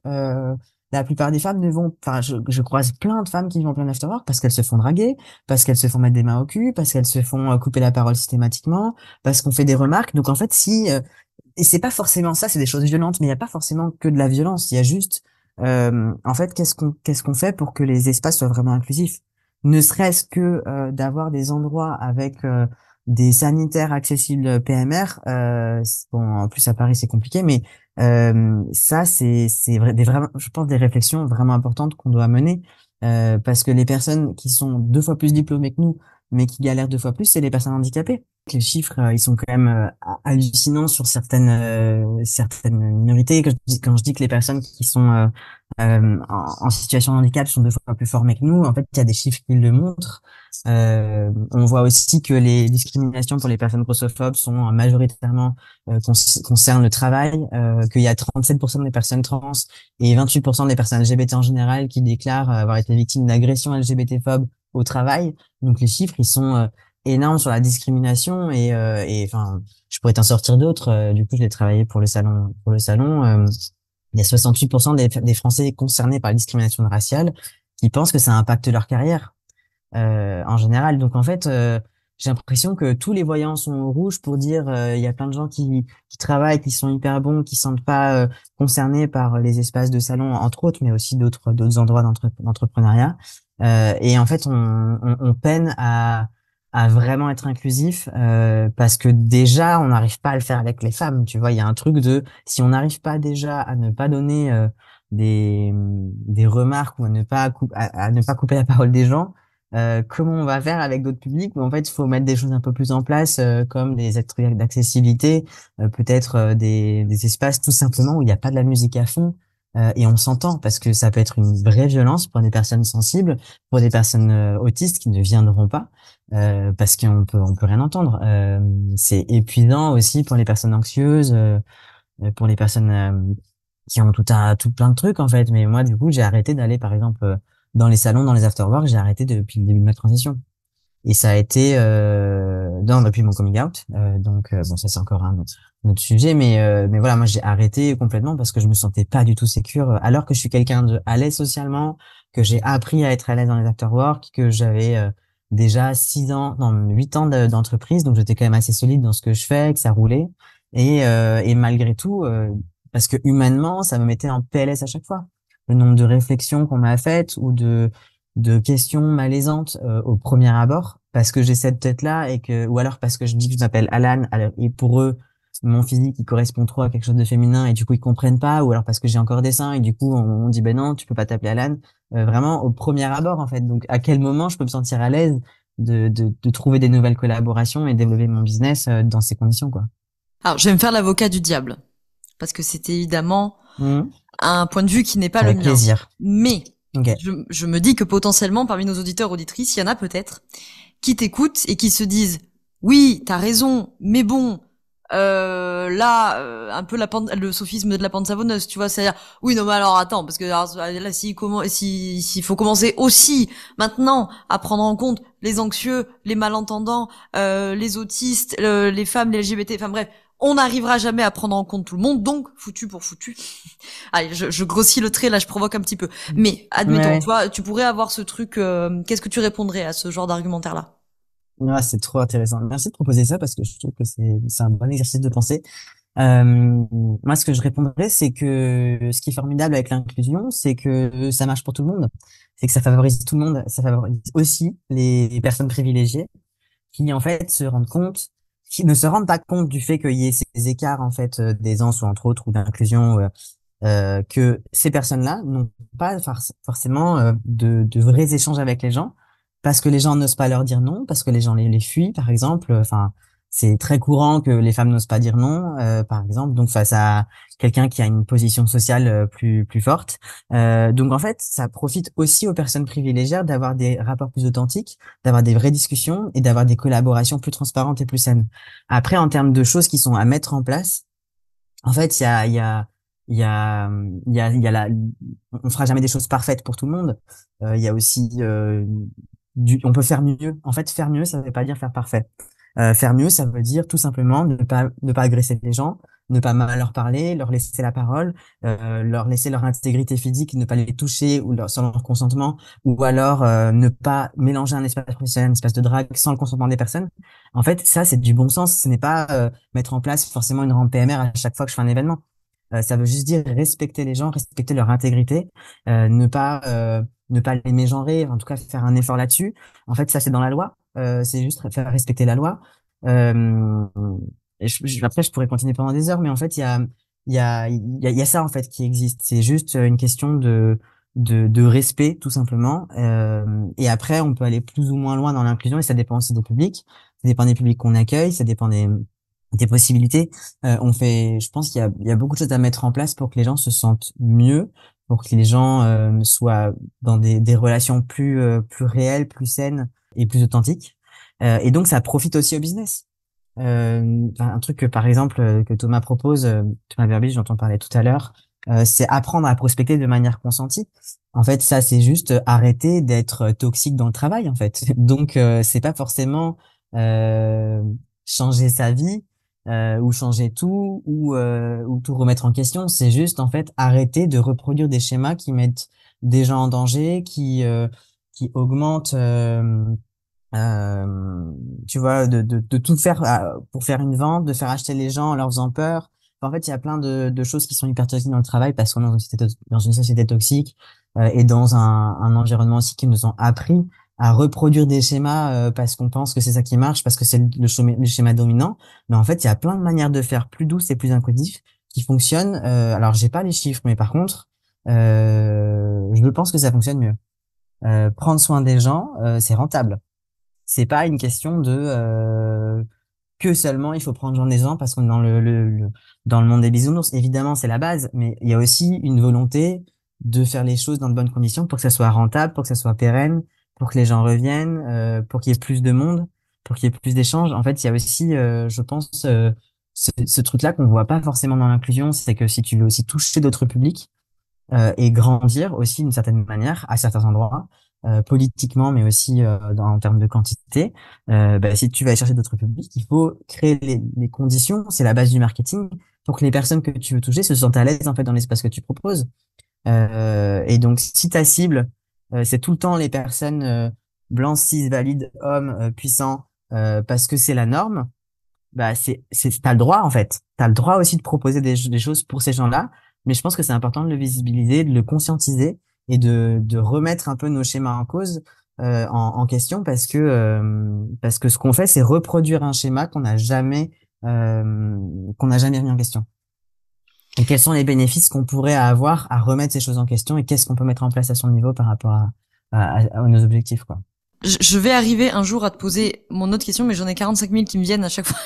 La plupart des femmes ne vont, enfin, je croise plein de femmes qui vont plein en after work parce qu'elles se font draguer, parce qu'elles se font mettre des mains au cul, parce qu'elles se font couper la parole systématiquement, parce qu'on fait des remarques. Donc en fait, et c'est pas forcément ça, c'est des choses violentes, mais il y a pas forcément que de la violence. Il y a juste, en fait, qu'est-ce qu'on fait pour que les espaces soient vraiment inclusifs? Ne serait-ce que d'avoir des endroits avec des sanitaires accessibles PMR. Bon, en plus à Paris c'est compliqué, mais ça vraiment, je pense des réflexions vraiment importantes qu'on doit mener parce que les personnes qui sont 2 fois plus diplômées que nous, mais qui galèrent 2 fois plus, c'est les personnes handicapées. Les chiffres, ils sont quand même hallucinants sur certaines minorités. Quand je dis que les personnes qui sont en situation de handicap sont 2 fois plus formés que nous. En fait, il y a des chiffres qui le montrent. On voit aussi que les discriminations pour les personnes grossophobes sont majoritairement concernent le travail, qu'il y a 37% des personnes trans et 28% des personnes LGBT en général qui déclarent avoir été victimes d'agressions LGBT-phobes au travail. Donc les chiffres, ils sont énormes sur la discrimination et enfin, je pourrais t'en sortir d'autres. Du coup, je l'ai travaillé pour le salon. Il y a 68% des Français concernés par la discrimination raciale qui pensent que ça impacte leur carrière en général. Donc en fait, j'ai l'impression que tous les voyants sont au rouge pour dire il y a plein de gens qui travaillent, qui sont hyper bons, qui sont pas concernés par les espaces de salon, entre autres, mais aussi d'autres endroits d'entrepreneuriat. Et en fait, on peine à vraiment être inclusif parce que déjà on n'arrive pas à le faire avec les femmes, tu vois. Il y a un truc de si on n'arrive pas déjà à ne pas donner des remarques ou à ne pas couper la parole des gens, comment on va faire avec d'autres publics où en fait il faut mettre des choses un peu plus en place comme des actes d'accessibilité, peut-être des espaces tout simplement où il n'y a pas de la musique à fond et on s'entend parce que ça peut être une vraie violence pour des personnes sensibles, pour des personnes autistes qui ne viendront pas parce qu'on peut rien entendre. C'est épuisant aussi pour les personnes anxieuses, pour les personnes qui ont tout plein de trucs en fait. Mais moi du coup j'ai arrêté d'aller par exemple dans les salons, dans les afterworks, j'ai arrêté depuis le début de ma transition. Et ça a été depuis mon coming out. Donc bon ça c'est encore un autre sujet, mais voilà moi j'ai arrêté complètement parce que je me sentais pas du tout sécure alors que je suis quelqu'un de à l'aise socialement, que j'ai appris à être à l'aise dans les afterworks, que j'avais déjà 6 ans, non 8 ans d'entreprise, donc j'étais quand même assez solide dans ce que je fais, que ça roulait. Et malgré tout, parce que humainement ça me mettait en PLS à chaque fois. Le nombre de réflexions qu'on m'a faites ou de questions malaisantes au premier abord parce que j'ai cette tête-là ou alors parce que je dis que je m'appelle Alan et pour eux mon physique il correspond trop à quelque chose de féminin et du coup ils comprennent pas, ou alors parce que j'ai encore des seins et du coup on dit ben non, tu peux pas t'appeler Alan. Vraiment au premier abord en fait. Donc à quel moment je peux me sentir à l'aise de trouver des nouvelles collaborations et développer mon business dans ces conditions, quoi. Alors, je vais me faire l'avocat du diable, parce que c'est évidemment Mhm. un point de vue qui n'est pas le Avec mien. plaisir. Mais Ok. je me dis que potentiellement, parmi nos auditeurs auditrices, il y en a peut-être qui t'écoutent et qui se disent oui, t'as raison, mais bon, un peu le sophisme de la pente savonneuse, tu vois, c'est-à-dire oui, non mais alors attends, parce que alors, là s'il faut commencer aussi maintenant à prendre en compte les anxieux, les malentendants, les autistes, les femmes, les LGBT, enfin bref, on n'arrivera jamais à prendre en compte tout le monde, donc foutu pour foutu. Allez, je grossis le trait là, je provoque un petit peu. Mais admettons, Ouais. tu vois, tu pourrais avoir ce truc. Qu'est-ce que tu répondrais à ce genre d'argumentaire là? Ouais, c'est trop intéressant. Merci de proposer ça parce que je trouve que c'est un bon exercice de pensée. Moi, ce que je répondrais, c'est que ce qui est formidable avec l'inclusion, c'est que ça marche pour tout le monde. C'est que ça favorise tout le monde. Ça favorise aussi les personnes privilégiées qui, en fait, se rendent compte, qui ne se rendent pas compte du fait qu'il y ait ces écarts, en fait, d'aisance ou entre autres, ou d'inclusion, que ces personnes-là n'ont pas forcément de vrais échanges avec les gens parce que les gens n'osent pas leur dire non, parce que les gens les fuient, par exemple. Enfin, c'est très courant que les femmes n'osent pas dire non, par exemple, donc face à quelqu'un qui a une position sociale plus forte. Donc en fait, ça profite aussi aux personnes privilégiées d'avoir des rapports plus authentiques, d'avoir des vraies discussions et d'avoir des collaborations plus transparentes et plus saines. Après, en termes de choses qui sont à mettre en place, en fait, il y a on fera jamais des choses parfaites pour tout le monde. Il y a aussi on peut faire mieux. En fait, faire mieux, ça veut pas dire faire parfait. Faire mieux, ça veut dire tout simplement ne pas agresser les gens, ne pas mal leur parler, leur laisser la parole, leur laisser leur intégrité physique, ne pas les toucher ou sans leur consentement, ou alors ne pas mélanger un espace professionnel, un espace de drague sans le consentement des personnes. En fait, ça, c'est du bon sens. Ce n'est pas mettre en place forcément une rampe PMR à chaque fois que je fais un événement. Ça veut juste dire respecter les gens, respecter leur intégrité, ne pas les mégenrer, en tout cas faire un effort là-dessus. En fait, ça c'est dans la loi. C'est juste faire respecter la loi. Euh, et après, je pourrais continuer pendant des heures, mais en fait, il y a ça en fait qui existe. C'est juste une question de respect, tout simplement. Et après, on peut aller plus ou moins loin dans l'inclusion, et ça dépend aussi des publics. Ça dépend des publics qu'on accueille, ça dépend des possibilités. Je pense il y a beaucoup de choses à mettre en place pour que les gens se sentent mieux, pour que les gens soient dans des relations plus réelles, plus saines et plus authentiques. Et donc ça profite aussi au business. Enfin, un truc que par exemple que Thomas propose, Thomas Burbidge dont on parlait tout à l'heure, c'est apprendre à prospecter de manière consentie. En fait, ça c'est juste arrêter d'être toxique dans le travail en fait. Donc c'est pas forcément euh, changer sa vie ou changer tout ou tout remettre en question. C'est juste en fait arrêter de reproduire des schémas qui mettent des gens en danger, qui augmentent euh, tu vois, de tout faire pour faire une vente, de faire acheter les gens en leur faisant peur. Enfin, en fait, il y a plein de choses qui sont hyper toxiques dans le travail parce qu'on est dans une société toxique et dans un environnement aussi qui nous ont appris à reproduire des schémas parce qu'on pense que c'est ça qui marche, parce que c'est le schéma dominant. Mais en fait, il y a plein de manières de faire plus douces et plus inclusifs qui fonctionnent. Alors, j'ai pas les chiffres, mais par contre, je pense que ça fonctionne mieux. Prendre soin des gens, c'est rentable. C'est pas une question de que seulement il faut prendre soin des gens parce qu'on est dans dans le monde des bisounours. Évidemment, c'est la base, mais il y a aussi une volonté de faire les choses dans de bonnes conditions pour que ça soit rentable, pour que ça soit pérenne, pour que les gens reviennent, pour qu'il y ait plus de monde, pour qu'il y ait plus d'échanges. En fait, il y a aussi, je pense, ce truc-là qu'on voit pas forcément dans l'inclusion, c'est que si tu veux aussi toucher d'autres publics, et grandir aussi d'une certaine manière à certains endroits, politiquement, mais aussi en termes de quantité. Bah, si tu vas aller chercher d'autres publics, il faut créer les conditions, c'est la base du marketing, pour que les personnes que tu veux toucher se sentent à l'aise en fait dans l'espace que tu proposes. Et donc, si ta cible, c'est tout le temps les personnes blancs, cis, valides, hommes, puissants, parce que c'est la norme, bah t'as le droit en fait. T'as le droit aussi de proposer des choses pour ces gens-là, mais je pense que c'est important de le visibiliser, de le conscientiser et de remettre un peu nos schémas en cause, en question parce que ce qu'on fait, c'est reproduire un schéma qu'on n'a jamais qu'on n'a jamais mis en question. Et quels sont les bénéfices qu'on pourrait avoir à remettre ces choses en question et qu'est-ce qu'on peut mettre en place à son niveau par rapport à nos objectifs, quoi. Je vais arriver un jour à te poser mon autre question, mais j'en ai 45 000 qui me viennent à chaque fois.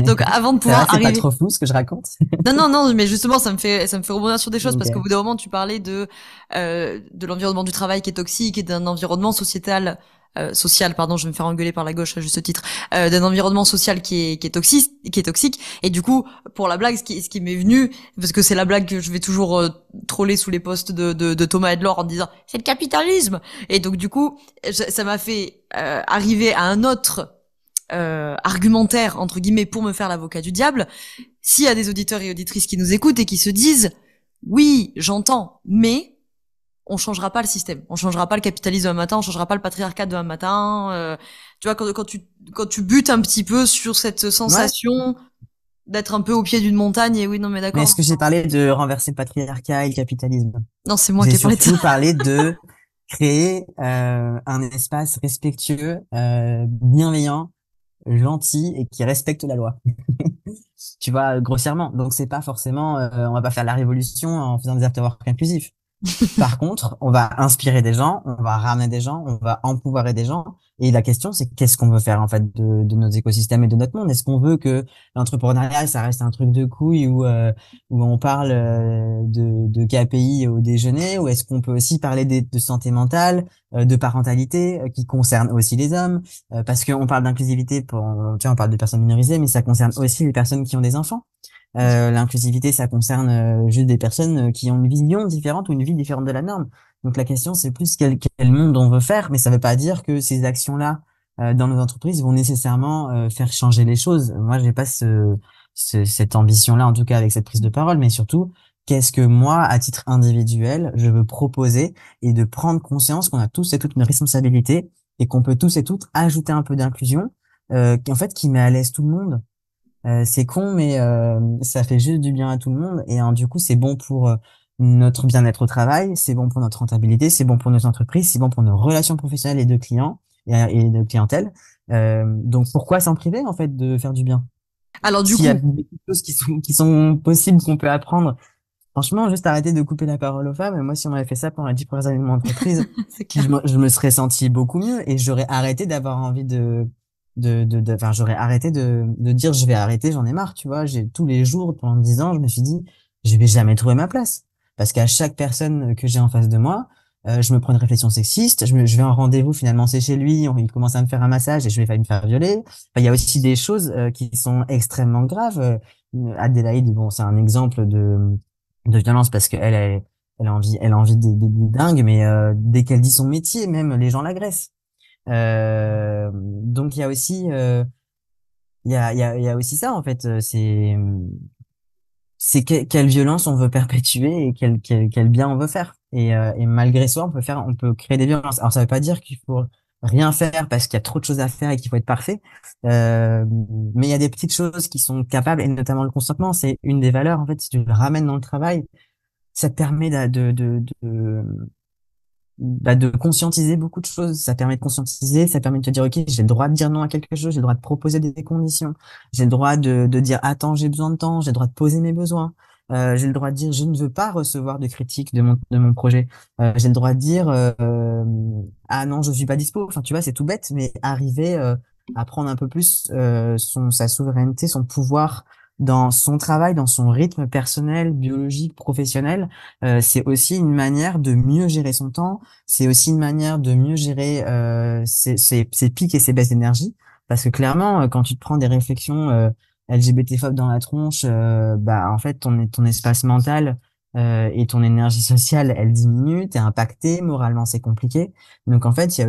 Donc avant de C'est vrai pouvoir que c'est pas arriver... trop flou ce que je raconte. Non, non, non, mais justement, ça me fait rebondir sur des choses parce qu'au Ok. bout d'un moment, tu parlais de l'environnement du travail qui est toxique et d'un environnement social, pardon, je vais me faire engueuler par la gauche à juste titre, d'un environnement social qui est toxique. Et du coup, pour la blague, ce qui m'est venu, parce que c'est la blague que je vais toujours troller sous les posts de Thomas Edlor en disant c'est le capitalisme. Et donc du coup, ça m'a fait arriver à un autre argumentaire entre guillemets pour me faire l'avocat du diable. S'il y a des auditeurs et auditrices qui nous écoutent et qui se disent oui, j'entends, mais on changera pas le système, on changera pas le capitalisme demain matin, on changera pas le patriarcat demain matin. Tu vois, quand tu butes un petit peu sur cette Ouais. sensation d'être un peu au pied d'une montagne, et oui, non mais Mais d'accord, est-ce que j'ai parlé de renverser le patriarcat et le capitalisme? non c'est moi J'ai qui ai parlé de ça. surtout parlé de créer un espace respectueux, bienveillant, gentil et qui respecte la loi. Tu vois, grossièrement. Donc c'est pas forcément, on va pas faire la révolution en faisant des afterwork inclusifs. Par contre, on va inspirer des gens, on va ramener des gens, on va empouvoirer des gens. Et la question, c'est qu'est-ce qu'on veut faire en fait de nos écosystèmes et de notre monde? Est-ce qu'on veut que l'entrepreneuriat, ça reste un truc de couilles où on parle de KPI au déjeuner, ou est-ce qu'on peut aussi parler de santé mentale, de parentalité, qui concerne aussi les hommes, parce qu'on parle d'inclusivité pour, tu vois, on parle de personnes minorisées, mais ça concerne aussi les personnes qui ont des enfants. L'inclusivité, ça concerne juste des personnes qui ont une vision différente ou une vie différente de la norme. Donc la question, c'est plus quel monde on veut faire, mais ça ne veut pas dire que ces actions-là dans nos entreprises vont nécessairement faire changer les choses. Moi, j'ai pas cette ambition-là, en tout cas avec cette prise de parole, mais surtout, qu'est-ce que moi, à titre individuel, je veux proposer et de prendre conscience qu'on a tous et toutes une responsabilité et qu'on peut tous et toutes ajouter un peu d'inclusion, en fait, qui met à l'aise tout le monde. C'est con, mais ça fait juste du bien à tout le monde. Et du coup, c'est bon pour notre bien-être au travail, c'est bon pour notre rentabilité, c'est bon pour nos entreprises, c'est bon pour nos relations professionnelles et de clients et de clientèle. Donc, pourquoi s'en priver, en fait, de faire du bien? Alors du S'il y a coup, des choses qui sont possibles, qu'on peut apprendre, franchement, juste arrêter de couper la parole aux femmes. Moi, si on m'avait fait ça pendant les 10 premières années de mon entreprise, c'est clair. je me serais senti beaucoup mieux et j'aurais arrêté d'avoir envie enfin, j'aurais arrêté de dire je vais arrêter, j'en ai marre, tu vois. J'ai tous les jours, pendant 10 ans, je me suis dit, je vais jamais trouver ma place. Parce qu'à chaque personne que j'ai en face de moi, je me prends une réflexion sexiste, je vais en rendez-vous, finalement, c'est chez lui, il commence à me faire un massage et je vais failli me faire violer. Enfin, il y a aussi des choses qui sont extrêmement graves. Adélaïde, bon, c'est un exemple de violence parce qu'elle a envie des dingues, mais dès qu'elle dit son métier, même les gens l'agressent. Donc il y a aussi il y a aussi ça en fait. C'est quelle violence on veut perpétuer et quel bien on veut faire. Et malgré soi, on peut créer des violences. Alors ça veut pas dire qu'il faut rien faire parce qu'il y a trop de choses à faire et qu'il faut être parfait. Mais il y a des petites choses qui sont capables, et notamment le consentement, c'est une des valeurs en fait. Si tu le ramènes dans le travail, ça te permet de conscientiser beaucoup de choses. Ça permet de conscientiser, ça permet de te dire, OK, j'ai le droit de dire non à quelque chose, j'ai le droit de proposer des conditions, j'ai le droit de dire, attends, j'ai besoin de temps, j'ai le droit de poser mes besoins. J'ai le droit de dire, je ne veux pas recevoir de critiques de mon projet. J'ai le droit de dire, ah non, je suis pas dispo. Enfin, tu vois, c'est tout bête, mais arriver à prendre un peu plus sa souveraineté, son pouvoir dans son travail, dans son rythme personnel, biologique, professionnel, c'est aussi une manière de mieux gérer son temps, c'est aussi une manière de mieux gérer ses pics et ses baisses d'énergie. Parce que clairement, quand tu te prends des réflexions LGBT-phobes dans la tronche, bah en fait ton espace mental et ton énergie sociale, elle diminue, t'es impacté, moralement c'est compliqué. Donc en fait, il y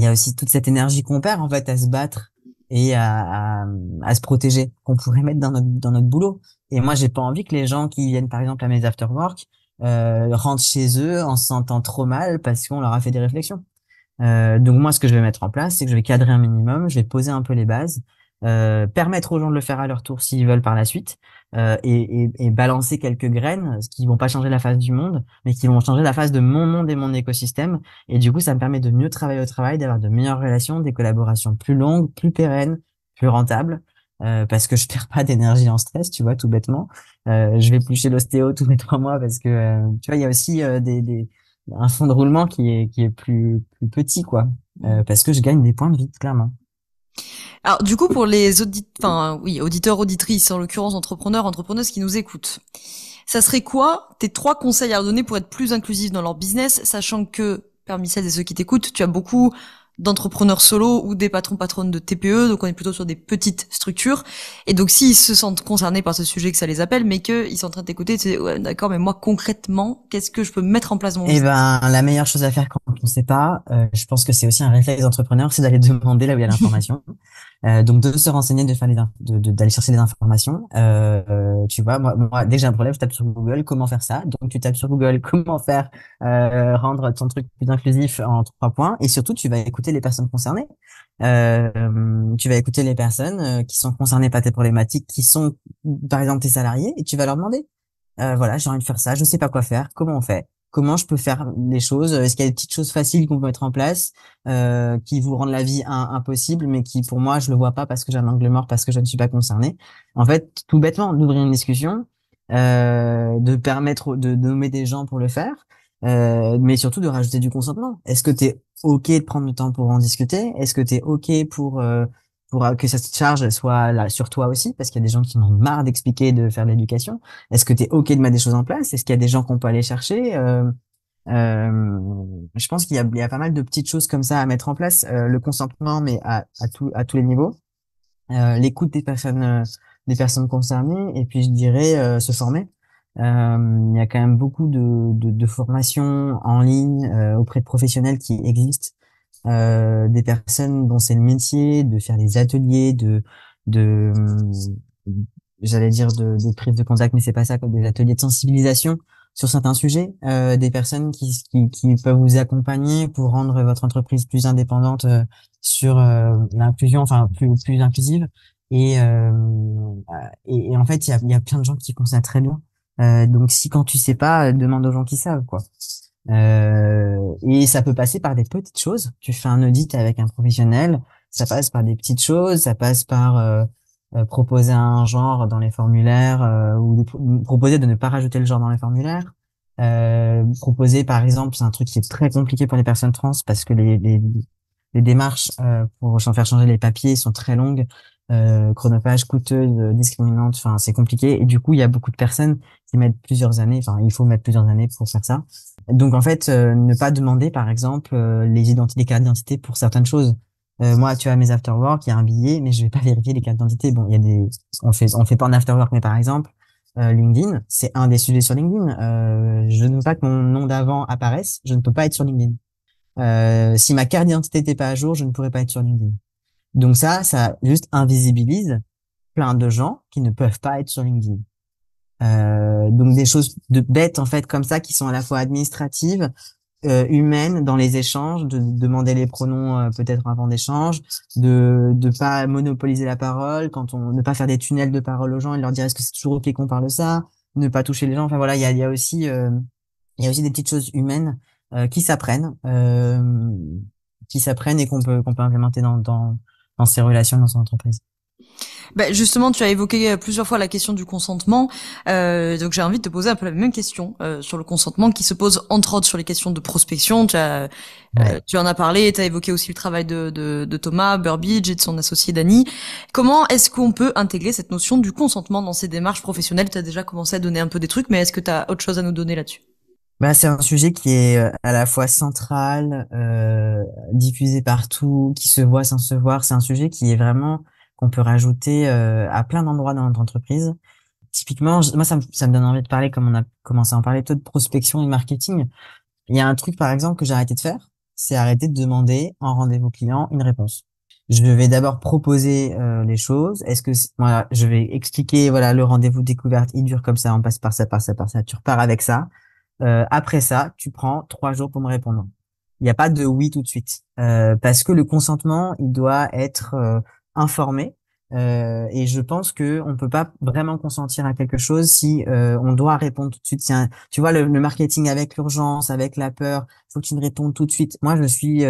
a aussi toute cette énergie qu'on perd en fait à se battre et à se protéger qu'on pourrait mettre dans notre boulot. Et moi, j'ai pas envie que les gens qui viennent par exemple à mes after-work rentrent chez eux en se sentant trop mal parce qu'on leur a fait des réflexions. Donc moi, ce que je vais mettre en place, c'est que je vais cadrer un minimum, je vais poser un peu les bases, permettre aux gens de le faire à leur tour s'ils veulent par la suite, et balancer quelques graines qui vont pas changer la face du monde, mais qui vont changer la face de mon monde et mon écosystème. Et du coup, ça me permet de mieux travailler au travail, d'avoir de meilleures relations, des collaborations plus longues, plus pérennes, plus rentables. parce que je perds pas d'énergie en stress, tu vois, tout bêtement. Je vais plus chez l'ostéo tous les 3 mois parce que tu vois, il y a aussi un fond de roulement qui est plus petit, quoi, parce que je gagne des points de vie, clairement. Alors du coup pour les auditeurs, auditrices, en l'occurrence entrepreneurs, entrepreneuses qui nous écoutent, ça serait quoi tes 3 conseils à leur donner pour être plus inclusifs dans leur business, sachant que parmi celles et ceux qui t'écoutent, tu as beaucoup d'entrepreneurs solo ou des patrons patronnes de TPE, donc on est plutôt sur des petites structures. Et donc s'ils se sentent concernés par ce sujet, que ça les appelle, mais qu'ils sont en train de t'écouter, tu dis ouais, d'accord, mais moi concrètement, qu'est-ce que je peux mettre en place dans mon Eh business? ben, la meilleure chose à faire quand on ne sait pas, je pense que c'est aussi un réflexe d'entrepreneur, c'est d'aller demander là où il y a l'information. Donc de se renseigner, de faire d'aller chercher des informations. Tu vois, moi, dès que j'ai un problème, je tape sur Google comment faire ça. Donc tu tapes sur Google comment faire rendre ton truc plus inclusif en 3 points. Et surtout, tu vas écouter les personnes concernées. Tu vas écouter les personnes qui sont concernées par tes problématiques, qui sont par exemple tes salariés, et tu vas leur demander. Voilà, j'ai envie de faire ça, je sais pas quoi faire, comment on fait? Comment je peux faire les choses? Est-ce qu'il y a des petites choses faciles qu'on peut mettre en place qui vous rendent la vie impossible, mais qui pour moi je le vois pas parce que j'ai un angle mort, parce que je ne suis pas concerné. En fait, tout bêtement, d'ouvrir une discussion, de permettre de nommer des gens pour le faire, mais surtout de rajouter du consentement. Est-ce que tu es OK de prendre le temps pour en discuter? Est-ce que tu es OK pour que cette charge soit là sur toi aussi? Parce qu'il y a des gens qui en ont marre d'expliquer, de faire de l'éducation. Est-ce que tu es OK de mettre des choses en place? Est-ce qu'il y a des gens qu'on peut aller chercher? Je pense qu'il y a pas mal de petites choses comme ça à mettre en place. Le consentement, mais à tous les niveaux. L'écoute des personnes concernées. Et puis, je dirais, se former. Il y a quand même beaucoup de formations en ligne auprès de professionnels qui existent. Des personnes dont c'est le métier de faire des ateliers de j'allais dire de prise de contact, mais c'est pas ça, comme des ateliers de sensibilisation sur certains sujets, des personnes qui peuvent vous accompagner pour rendre votre entreprise plus indépendante sur l'inclusion, enfin plus inclusive. Et, euh, et en fait, il y a plein de gens qui font ça très bien. Donc si quand tu sais pas, demande aux gens qui savent, quoi. Et ça peut passer par des petites choses. Tu fais un audit avec un professionnel, ça passe par des petites choses, ça passe par proposer un genre dans les formulaires ou proposer de ne pas rajouter le genre dans les formulaires. Proposer, par exemple, c'est un truc qui est très compliqué pour les personnes trans parce que les démarches pour faire changer les papiers sont très longues, chronophages, coûteuses, discriminantes. Enfin, c'est compliqué. Et du coup, il y a beaucoup de personnes qui mettent plusieurs années. Enfin, il faut mettre plusieurs années pour faire ça. Donc en fait, ne pas demander par exemple les cartes d'identité pour certaines choses. Moi, tu as mes afterwork, il y a un billet, mais je vais pas vérifier les cartes d'identité. Bon, il y a on fait pas en afterwork, mais par exemple, LinkedIn, c'est un des sujets sur LinkedIn. Je ne veux pas que mon nom d'avant apparaisse, je ne peux pas être sur LinkedIn. Si ma carte d'identité n'était pas à jour, je ne pourrais pas être sur LinkedIn. Donc ça juste invisibilise plein de gens qui ne peuvent pas être sur LinkedIn. Donc des choses de bêtes en fait comme ça qui sont à la fois administratives, humaines dans les échanges, de demander les pronoms peut-être avant d'échange, de pas monopoliser la parole, ne pas faire des tunnels de parole aux gens et leur dire est-ce que c'est toujours ok qu'on parle de ça, ne pas toucher les gens. Enfin voilà, il y a aussi des petites choses humaines qui s'apprennent et qu'on peut implémenter dans ses relations dans son entreprise. Ben justement, tu as évoqué plusieurs fois la question du consentement, donc j'ai envie de te poser un peu la même question sur le consentement qui se pose entre autres sur les questions de prospection. Ouais. Tu en as parlé, tu as évoqué aussi le travail de Thomas Burbidge et de son associé Dany. Comment est-ce qu'on peut intégrer cette notion du consentement dans ces démarches professionnelles? Tu as déjà commencé à donner un peu des trucs, mais est-ce que tu as autre chose à nous donner là-dessus? Bah, c'est un sujet qui est à la fois central, diffusé partout, qui se voit sans se voir. C'est un sujet qui est vraiment qu'on peut rajouter à plein d'endroits dans notre entreprise. Typiquement, moi, ça me donne envie de parler, comme on a commencé à en parler, toi, de prospection et marketing. Il y a un truc, par exemple, que j'ai arrêté de faire, c'est arrêter de demander en rendez-vous client une réponse. Je vais d'abord proposer les choses. Voilà, je vais expliquer, voilà, le rendez-vous découverte, il dure comme ça, on passe par ça, par ça, par ça. Tu repars avec ça. Après ça, tu prends 3 jours pour me répondre. Il n'y a pas de oui tout de suite, parce que le consentement, il doit être informé. Et je pense que on peut pas vraiment consentir à quelque chose si on doit répondre tout de suite. Tu vois le marketing avec l'urgence, avec la peur, faut que tu me répondes tout de suite. Moi, je suis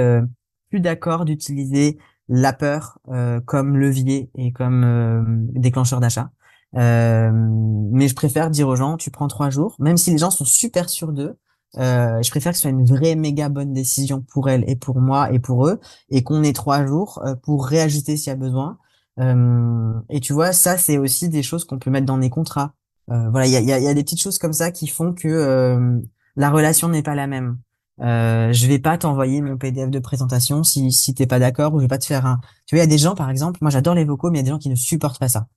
plus d'accord d'utiliser la peur comme levier et comme déclencheur d'achat. Mais je préfère dire aux gens, tu prends 3 jours, même si les gens sont super sûrs d'eux. Je préfère que ce soit une vraie méga bonne décision pour elles et pour moi et pour eux, et qu'on ait 3 jours pour réajuster s'il y a besoin. Et tu vois, ça c'est aussi des choses qu'on peut mettre dans les contrats. Voilà, il y a des petites choses comme ça qui font que la relation n'est pas la même. Je vais pas t'envoyer mon PDF de présentation si t'es pas d'accord, ou je vais pas te faire un. Tu vois, il y a des gens, par exemple, moi j'adore les vocaux, mais il y a des gens qui ne supportent pas ça,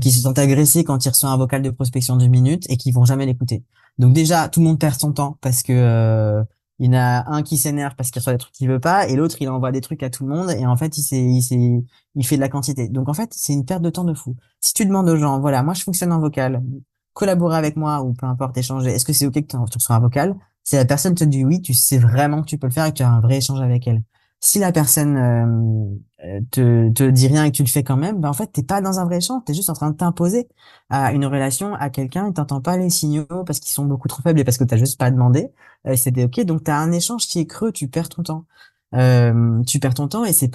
qui se sentent agressés quand ils reçoivent un vocal de prospection d'une minute et qui vont jamais l'écouter. Donc déjà, tout le monde perd son temps parce que il y en a un qui s'énerve parce qu'il reçoit des trucs qu'il veut pas, et l'autre il envoie des trucs à tout le monde, et en fait il fait de la quantité. Donc en fait, c'est une perte de temps de fou. Si tu demandes aux gens, voilà, moi je fonctionne en vocal, collaborer avec moi ou peu importe échanger, est-ce que c'est ok que tu reçois un vocal? Si la personne te dit oui, tu sais vraiment que tu peux le faire et que tu as un vrai échange avec elle. Si la personne te dit rien et que tu le fais quand même, ben en fait t'es pas dans un vrai échange, t'es juste en train de t'imposer à une relation, à quelqu'un, et t'entends pas les signaux parce qu'ils sont beaucoup trop faibles et parce que t'as juste pas demandé. C'était ok, donc t'as un échange qui est creux, tu perds ton temps. Tu perds ton temps, et ça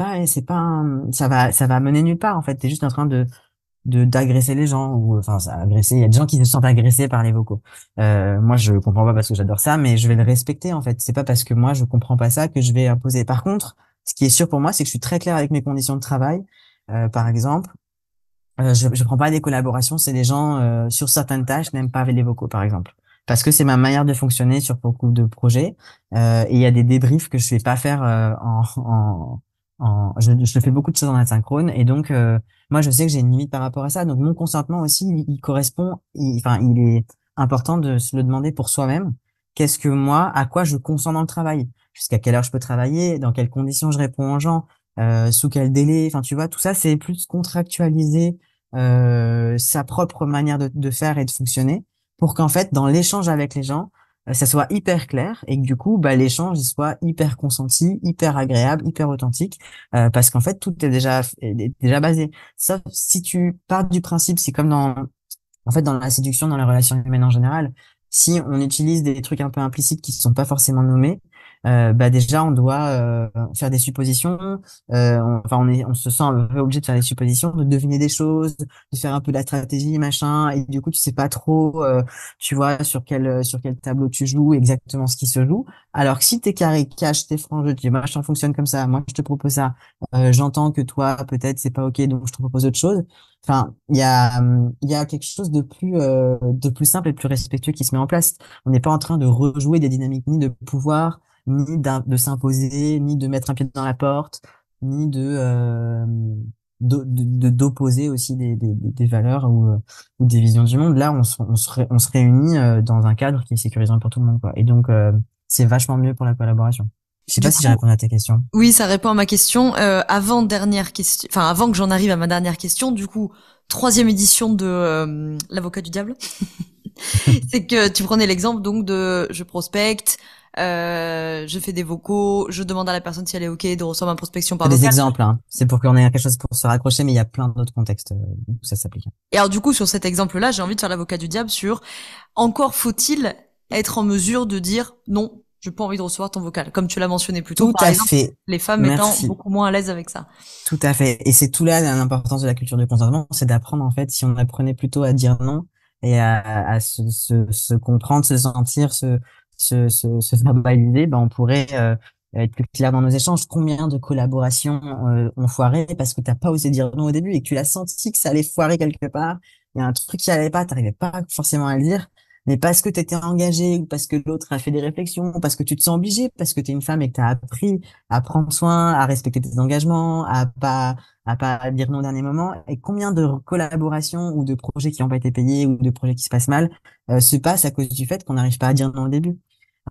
va mener nulle part en fait. T'es juste en train de d'agresser les gens, ou enfin ça agresser, il y a des gens qui se sentent agressés par les vocaux. Moi je comprends pas parce que j'adore ça, mais je vais le respecter en fait. C'est pas parce que moi je comprends pas ça que je vais imposer. Par contre, ce qui est sûr pour moi, c'est que je suis très clair avec mes conditions de travail. Par exemple, je prends pas des collaborations, c'est des gens sur certaines tâches n'aiment pas les vocaux, par exemple, parce que c'est ma manière de fonctionner sur beaucoup de projets. Et il y a des débriefs que je vais pas faire je fais beaucoup de choses en asynchrone, et donc moi je sais que j'ai une limite par rapport à ça. Donc mon consentement aussi, il correspond, enfin il est important de se le demander pour soi-même. Qu'est-ce que moi, à quoi je consens dans le travail? Jusqu'à quelle heure je peux travailler? Dans quelles conditions je réponds aux gens? Sous quel délai? Enfin, tu vois, tout ça, c'est plus contractualiser sa propre manière de faire et de fonctionner, pour qu'en fait, dans l'échange avec les gens, ça soit hyper clair, et que du coup, bah, l'échange il soit hyper consenti, hyper agréable, hyper authentique, parce qu'en fait, tout est déjà basé. Sauf si tu pars du principe, c'est comme en fait, dans la séduction, dans les relations humaines en général, si on utilise des trucs un peu implicites qui ne sont pas forcément nommés, bah déjà on doit faire des suppositions. Enfin, on se sent un peu obligé de faire des suppositions, de deviner des choses, de faire un peu de la stratégie, machin. Et du coup, tu sais pas trop, tu vois, sur quel tableau tu joues, exactement ce qui se joue. Alors que si t'es carré, cash, t'es franc, je te dis, machin fonctionne comme ça. Moi, je te propose ça. J'entends que toi, peut-être, c'est pas ok, donc je te propose autre chose. Enfin, il y a quelque chose de plus simple et de plus respectueux qui se met en place. On n'est pas en train de rejouer des dynamiques ni de pouvoir, ni de s'imposer, ni de mettre un pied dans la porte, ni d'opposer aussi des valeurs ou des visions du monde. Là, on se réunit dans un cadre qui est sécurisant pour tout le monde, quoi. Et donc, c'est vachement mieux pour la collaboration. Je sais Du pas si j'ai coup, répondu à ta question. oui, ça répond à ma question. Avant dernière question, enfin avant que j'en arrive à ma dernière question, du coup, troisième édition de l'avocat du diable, c'est que tu prenais l'exemple donc de je prospecte, je fais des vocaux, je demande à la personne si elle est ok de recevoir ma prospection par C'est des vocal. exemples, hein. C'est pour qu'on ait quelque chose pour se raccrocher, mais il y a plein d'autres contextes où ça s'applique. Et alors du coup, sur cet exemple-là, j'ai envie de faire l'avocat du diable sur encore faut-il être en mesure de dire non, j'ai pas envie de recevoir ton vocal, comme tu l'as mentionné plus tôt, Tout par à exemple, fait. les femmes étant Merci. beaucoup moins à l'aise avec ça. Tout à fait. Et c'est tout là l'importance de la culture du consentement, c'est d'apprendre, en fait, si on apprenait plutôt à dire non et à se comprendre, se sentir, se verbaliser, ben on pourrait être plus clair dans nos échanges. Combien de collaborations ont foiré parce que t'as pas osé dire non au début et que tu l'as senti que ça allait foirer quelque part. Il y a un truc qui allait pas, t'arrivais pas forcément à le dire. Mais parce que tu étais engagé, ou parce que l'autre a fait des réflexions, ou parce que tu te sens obligé, parce que tu es une femme et que tu as appris à prendre soin, à respecter tes engagements, à pas dire non au dernier moment. Et combien de collaborations ou de projets qui n'ont pas été payés ou de projets qui se passent mal se passent à cause du fait qu'on n'arrive pas à dire non au début.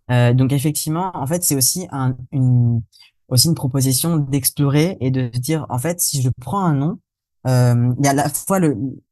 Donc effectivement, en fait, c'est aussi une proposition d'explorer et de se dire, en fait, si je prends un non, il y a à la fois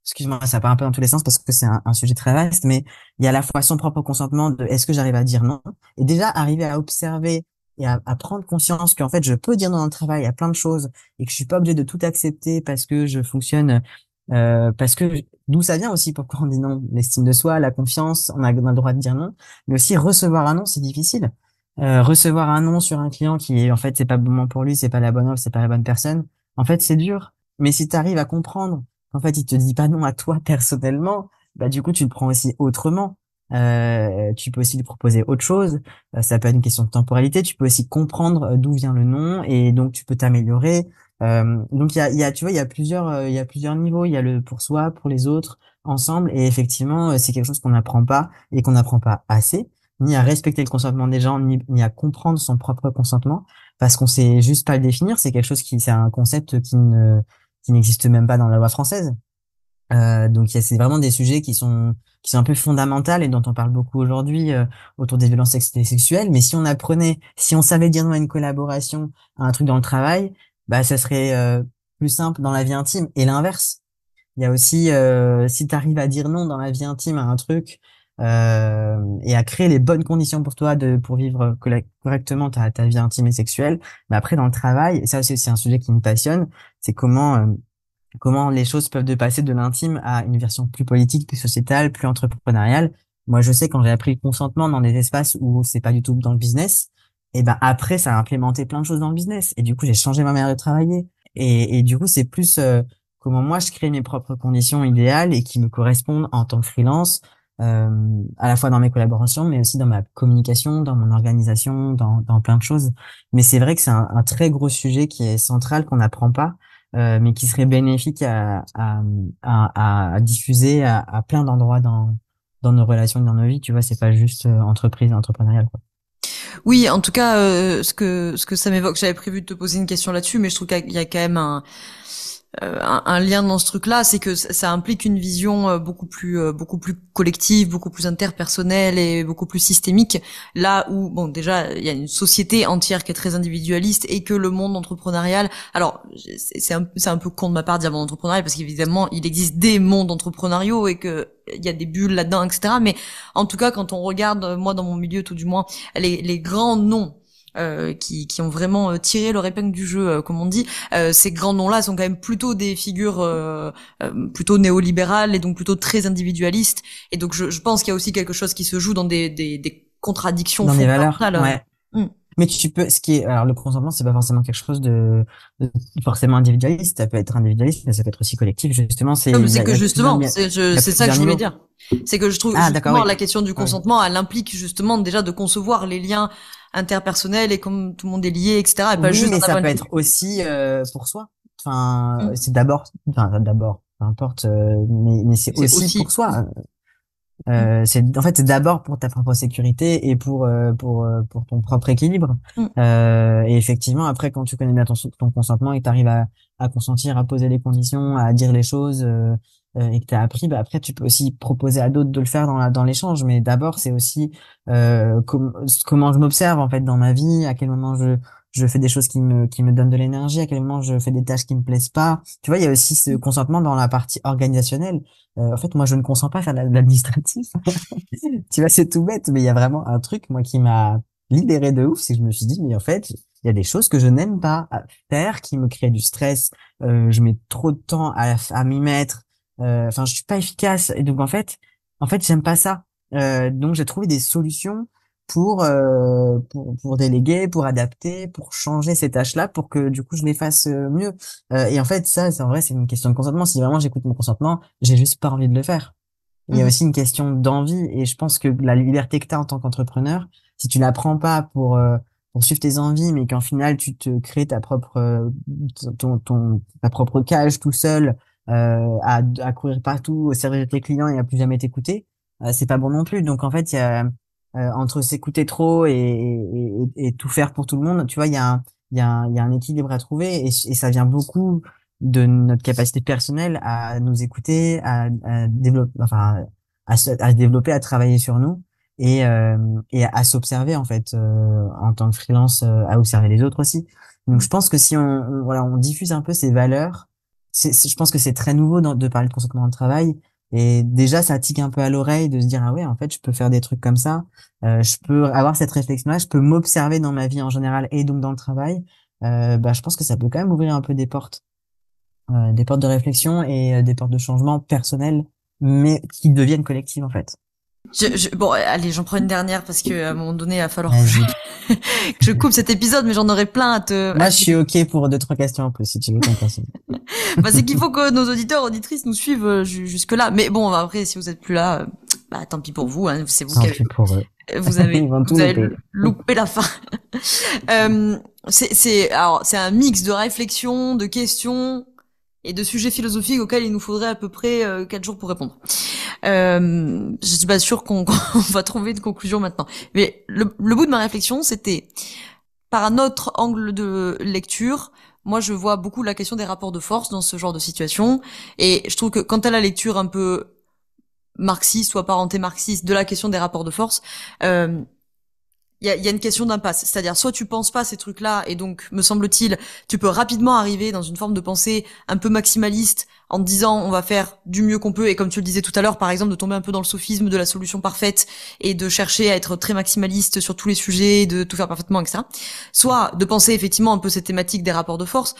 excuse-moi, ça part un peu dans tous les sens parce que c'est un sujet très vaste, mais il y a à la fois son propre consentement de est-ce que j'arrive à dire non, et déjà arriver à observer et à prendre conscience qu'en fait je peux dire non dans le travail à plein de choses, et que je suis pas obligé de tout accepter parce que je fonctionne, parce que d'où ça vient aussi, pourquoi on dit non, l'estime de soi, la confiance, on a le droit de dire non, mais aussi recevoir un non, c'est difficile. Recevoir un non sur un client qui est, en fait, c'est pas bon pour lui, c'est pas la bonne offre, c'est pas la bonne personne. En fait, c'est dur. Mais si tu arrives à comprendre qu'en fait, il te dit pas non à toi personnellement, bah du coup, tu le prends aussi autrement. Tu peux aussi lui proposer autre chose. Ça peut être une question de temporalité. Tu peux aussi comprendre d'où vient le non et donc tu peux t'améliorer. Donc tu vois, il y a plusieurs niveaux. Il y a le pour soi, pour les autres, ensemble. Et effectivement, c'est quelque chose qu'on n'apprend pas et qu'on n'apprend pas assez, ni à respecter le consentement des gens, ni à comprendre son propre consentement parce qu'on sait juste pas le définir. C'est un concept qui n'existe même pas dans la loi française. Donc c'est vraiment des sujets qui sont un peu fondamentales et dont on parle beaucoup aujourd'hui autour des violences sexuelles. Mais si on apprenait, si on savait dire non à une collaboration, à un truc dans le travail, bah ça serait plus simple dans la vie intime. Et l'inverse. Il y a aussi si tu arrives à dire non dans la vie intime à un truc et à créer les bonnes conditions pour toi pour vivre correctement ta vie intime et sexuelle, mais après dans le travail, et ça c'est aussi un sujet qui me passionne, c'est comment les choses peuvent de passer de l'intime à une version plus politique, plus sociétale, plus entrepreneuriale. Moi, je sais quand j'ai appris le consentement dans des espaces où c'est pas du tout dans le business, et ben après ça a implémenté plein de choses dans le business et du coup j'ai changé ma manière de travailler et du coup c'est plus comment moi je crée mes propres conditions idéales et qui me correspondent en tant que freelance, à la fois dans mes collaborations mais aussi dans ma communication, dans mon organisation, dans plein de choses. Mais c'est vrai que c'est un très gros sujet qui est central qu'on n'apprend pas, mais qui serait bénéfique à diffuser à plein d'endroits dans nos relations et dans nos vies. Tu vois, c'est pas juste entreprise, entrepreneuriale, quoi. Oui, en tout cas, ce que ça m'évoque, j'avais prévu de te poser une question là-dessus, mais je trouve qu'il y a quand même un lien dans ce truc-là, c'est que ça implique une vision beaucoup plus collective, beaucoup plus interpersonnelle et beaucoup plus systémique. Là où, bon, déjà, il y a une société entière qui est très individualiste et que le monde entrepreneurial, alors, c'est un peu con de ma part de dire monde entrepreneurial parce qu'évidemment, il existe des mondes entrepreneuriaux et que il y a des bulles là-dedans, etc. Mais en tout cas, quand on regarde, moi, dans mon milieu, tout du moins, les grands noms qui ont vraiment tiré leur épingle du jeu, comme on dit. Ces grands noms-là sont quand même plutôt des figures plutôt néolibérales et donc plutôt très individualistes. Et donc je pense qu'il y a aussi quelque chose qui se joue dans des contradictions Dans les valeurs, fondamentales. ouais. Mais tu peux, alors le consentement, c'est pas forcément quelque chose de forcément individualiste. Ça peut être individualiste, mais ça peut être aussi collectif. Justement, Non, mais il y c'est a, que justement, il y a c'est ça que plusieurs je voulais niveaux. dire. C'est que je trouve Ah, d'accord, justement oui. la question du Ah oui. consentement, elle implique justement déjà de concevoir les liens interpersonnels et comme tout le monde est lié, etc. Et pas Oui, juste mais d'en ça avoir une peut être sécu. aussi pour soi. C'est d'abord, peu importe, mais c'est C'est aussi pour aussi. soi. Mm, C'est d'abord pour ta propre sécurité et pour ton propre équilibre. mm, Et effectivement, après, quand tu connais bien ton consentement et que tu arrives à consentir, à poser les conditions, à dire les choses et que tu as appris, bah après, tu peux aussi proposer à d'autres de le faire dans l'échange. Mais d'abord, c'est aussi comment je m'observe en fait dans ma vie, à quel moment je fais des choses qui me donnent de l'énergie, à quel moment je fais des tâches qui me plaisent pas. Tu vois, il y a aussi ce mm. consentement dans la partie organisationnelle. En fait, moi, je ne consens pas à faire de l'administratif. Tu vois, c'est tout bête, mais il y a vraiment un truc, moi, qui m'a libéré de ouf, c'est que je me suis dit, mais en fait, il y a des choses que je n'aime pas à faire, qui me créent du stress. Je mets trop de temps à m'y mettre. Enfin, je suis pas efficace. Et donc, en fait, j'aime pas ça. Donc, j'ai trouvé des solutions pour déléguer, pour adapter, pour changer ces tâches-là, pour que du coup je les fasse mieux. Et en fait, ça, c'est en vrai, c'est une question de consentement. Si vraiment j'écoute mon consentement, j'ai juste pas envie de le faire. Il y a Mhm. aussi une question d'envie et je pense que la liberté que tu as en tant qu'entrepreneur, si tu la prends pas pour suivre tes envies, mais qu'en final tu te crées ta propre ta propre cage tout seul à courir partout, au service de tes clients et à plus jamais t'écouter, c'est pas bon non plus. Donc en fait, il y a entre s'écouter trop et tout faire pour tout le monde, tu vois, il y a un équilibre à trouver et ça vient beaucoup de notre capacité personnelle à nous écouter, à développer, enfin, à se développer, à travailler sur nous et à s'observer en fait en tant que freelance, à observer les autres aussi. Donc je pense que si voilà, on diffuse un peu ces valeurs, je pense que c'est très nouveau de parler de consentement dans le travail. Et déjà, ça tique un peu à l'oreille de se dire, ah ouais, en fait, je peux faire des trucs comme ça. Je peux avoir cette réflexion-là, je peux m'observer dans ma vie en général et donc dans le travail. Bah, je pense que ça peut quand même ouvrir un peu des portes de réflexion et des portes de changement personnelles, mais qui deviennent collectives en fait. Bon, allez, j'en prends une dernière parce que à un moment donné, il va falloir Vas-y. que je coupe cet épisode, mais j'en aurais plein Moi, je suis OK pour 2-3 questions en plus, si tu veux qu'on continue. Bah, c'est qu'il faut que nos auditeurs, auditrices nous suivent jusque là. Mais bon, après, si vous êtes plus là, bah tant pis pour vous. Hein, c'est vous Tant qui avez, pis pour eux. vous avez, Ils vont tout vous avez louper. loupé la fin. Alors, c'est un mix de réflexions, de questions et de sujets philosophiques auxquels il nous faudrait à peu près 4 jours pour répondre. Je suis pas sûre qu'on qu'on va trouver une conclusion maintenant. Mais le bout de ma réflexion, c'était par un autre angle de lecture. Moi, je vois beaucoup la question des rapports de force dans ce genre de situation. Et je trouve que quand à la lecture un peu marxiste ou apparenté marxiste de la question des rapports de force, il y a une question d'impasse. C'est-à-dire, soit tu penses pas ces trucs-là, et donc, me semble-t-il, tu peux rapidement arriver dans une forme de pensée un peu maximaliste, en te disant, on va faire du mieux qu'on peut, et comme tu le disais tout à l'heure, par exemple, de tomber un peu dans le sophisme de la solution parfaite, et de chercher à être très maximaliste sur tous les sujets, de tout faire parfaitement, etc. Soit de penser effectivement un peu cette thématique des rapports de force.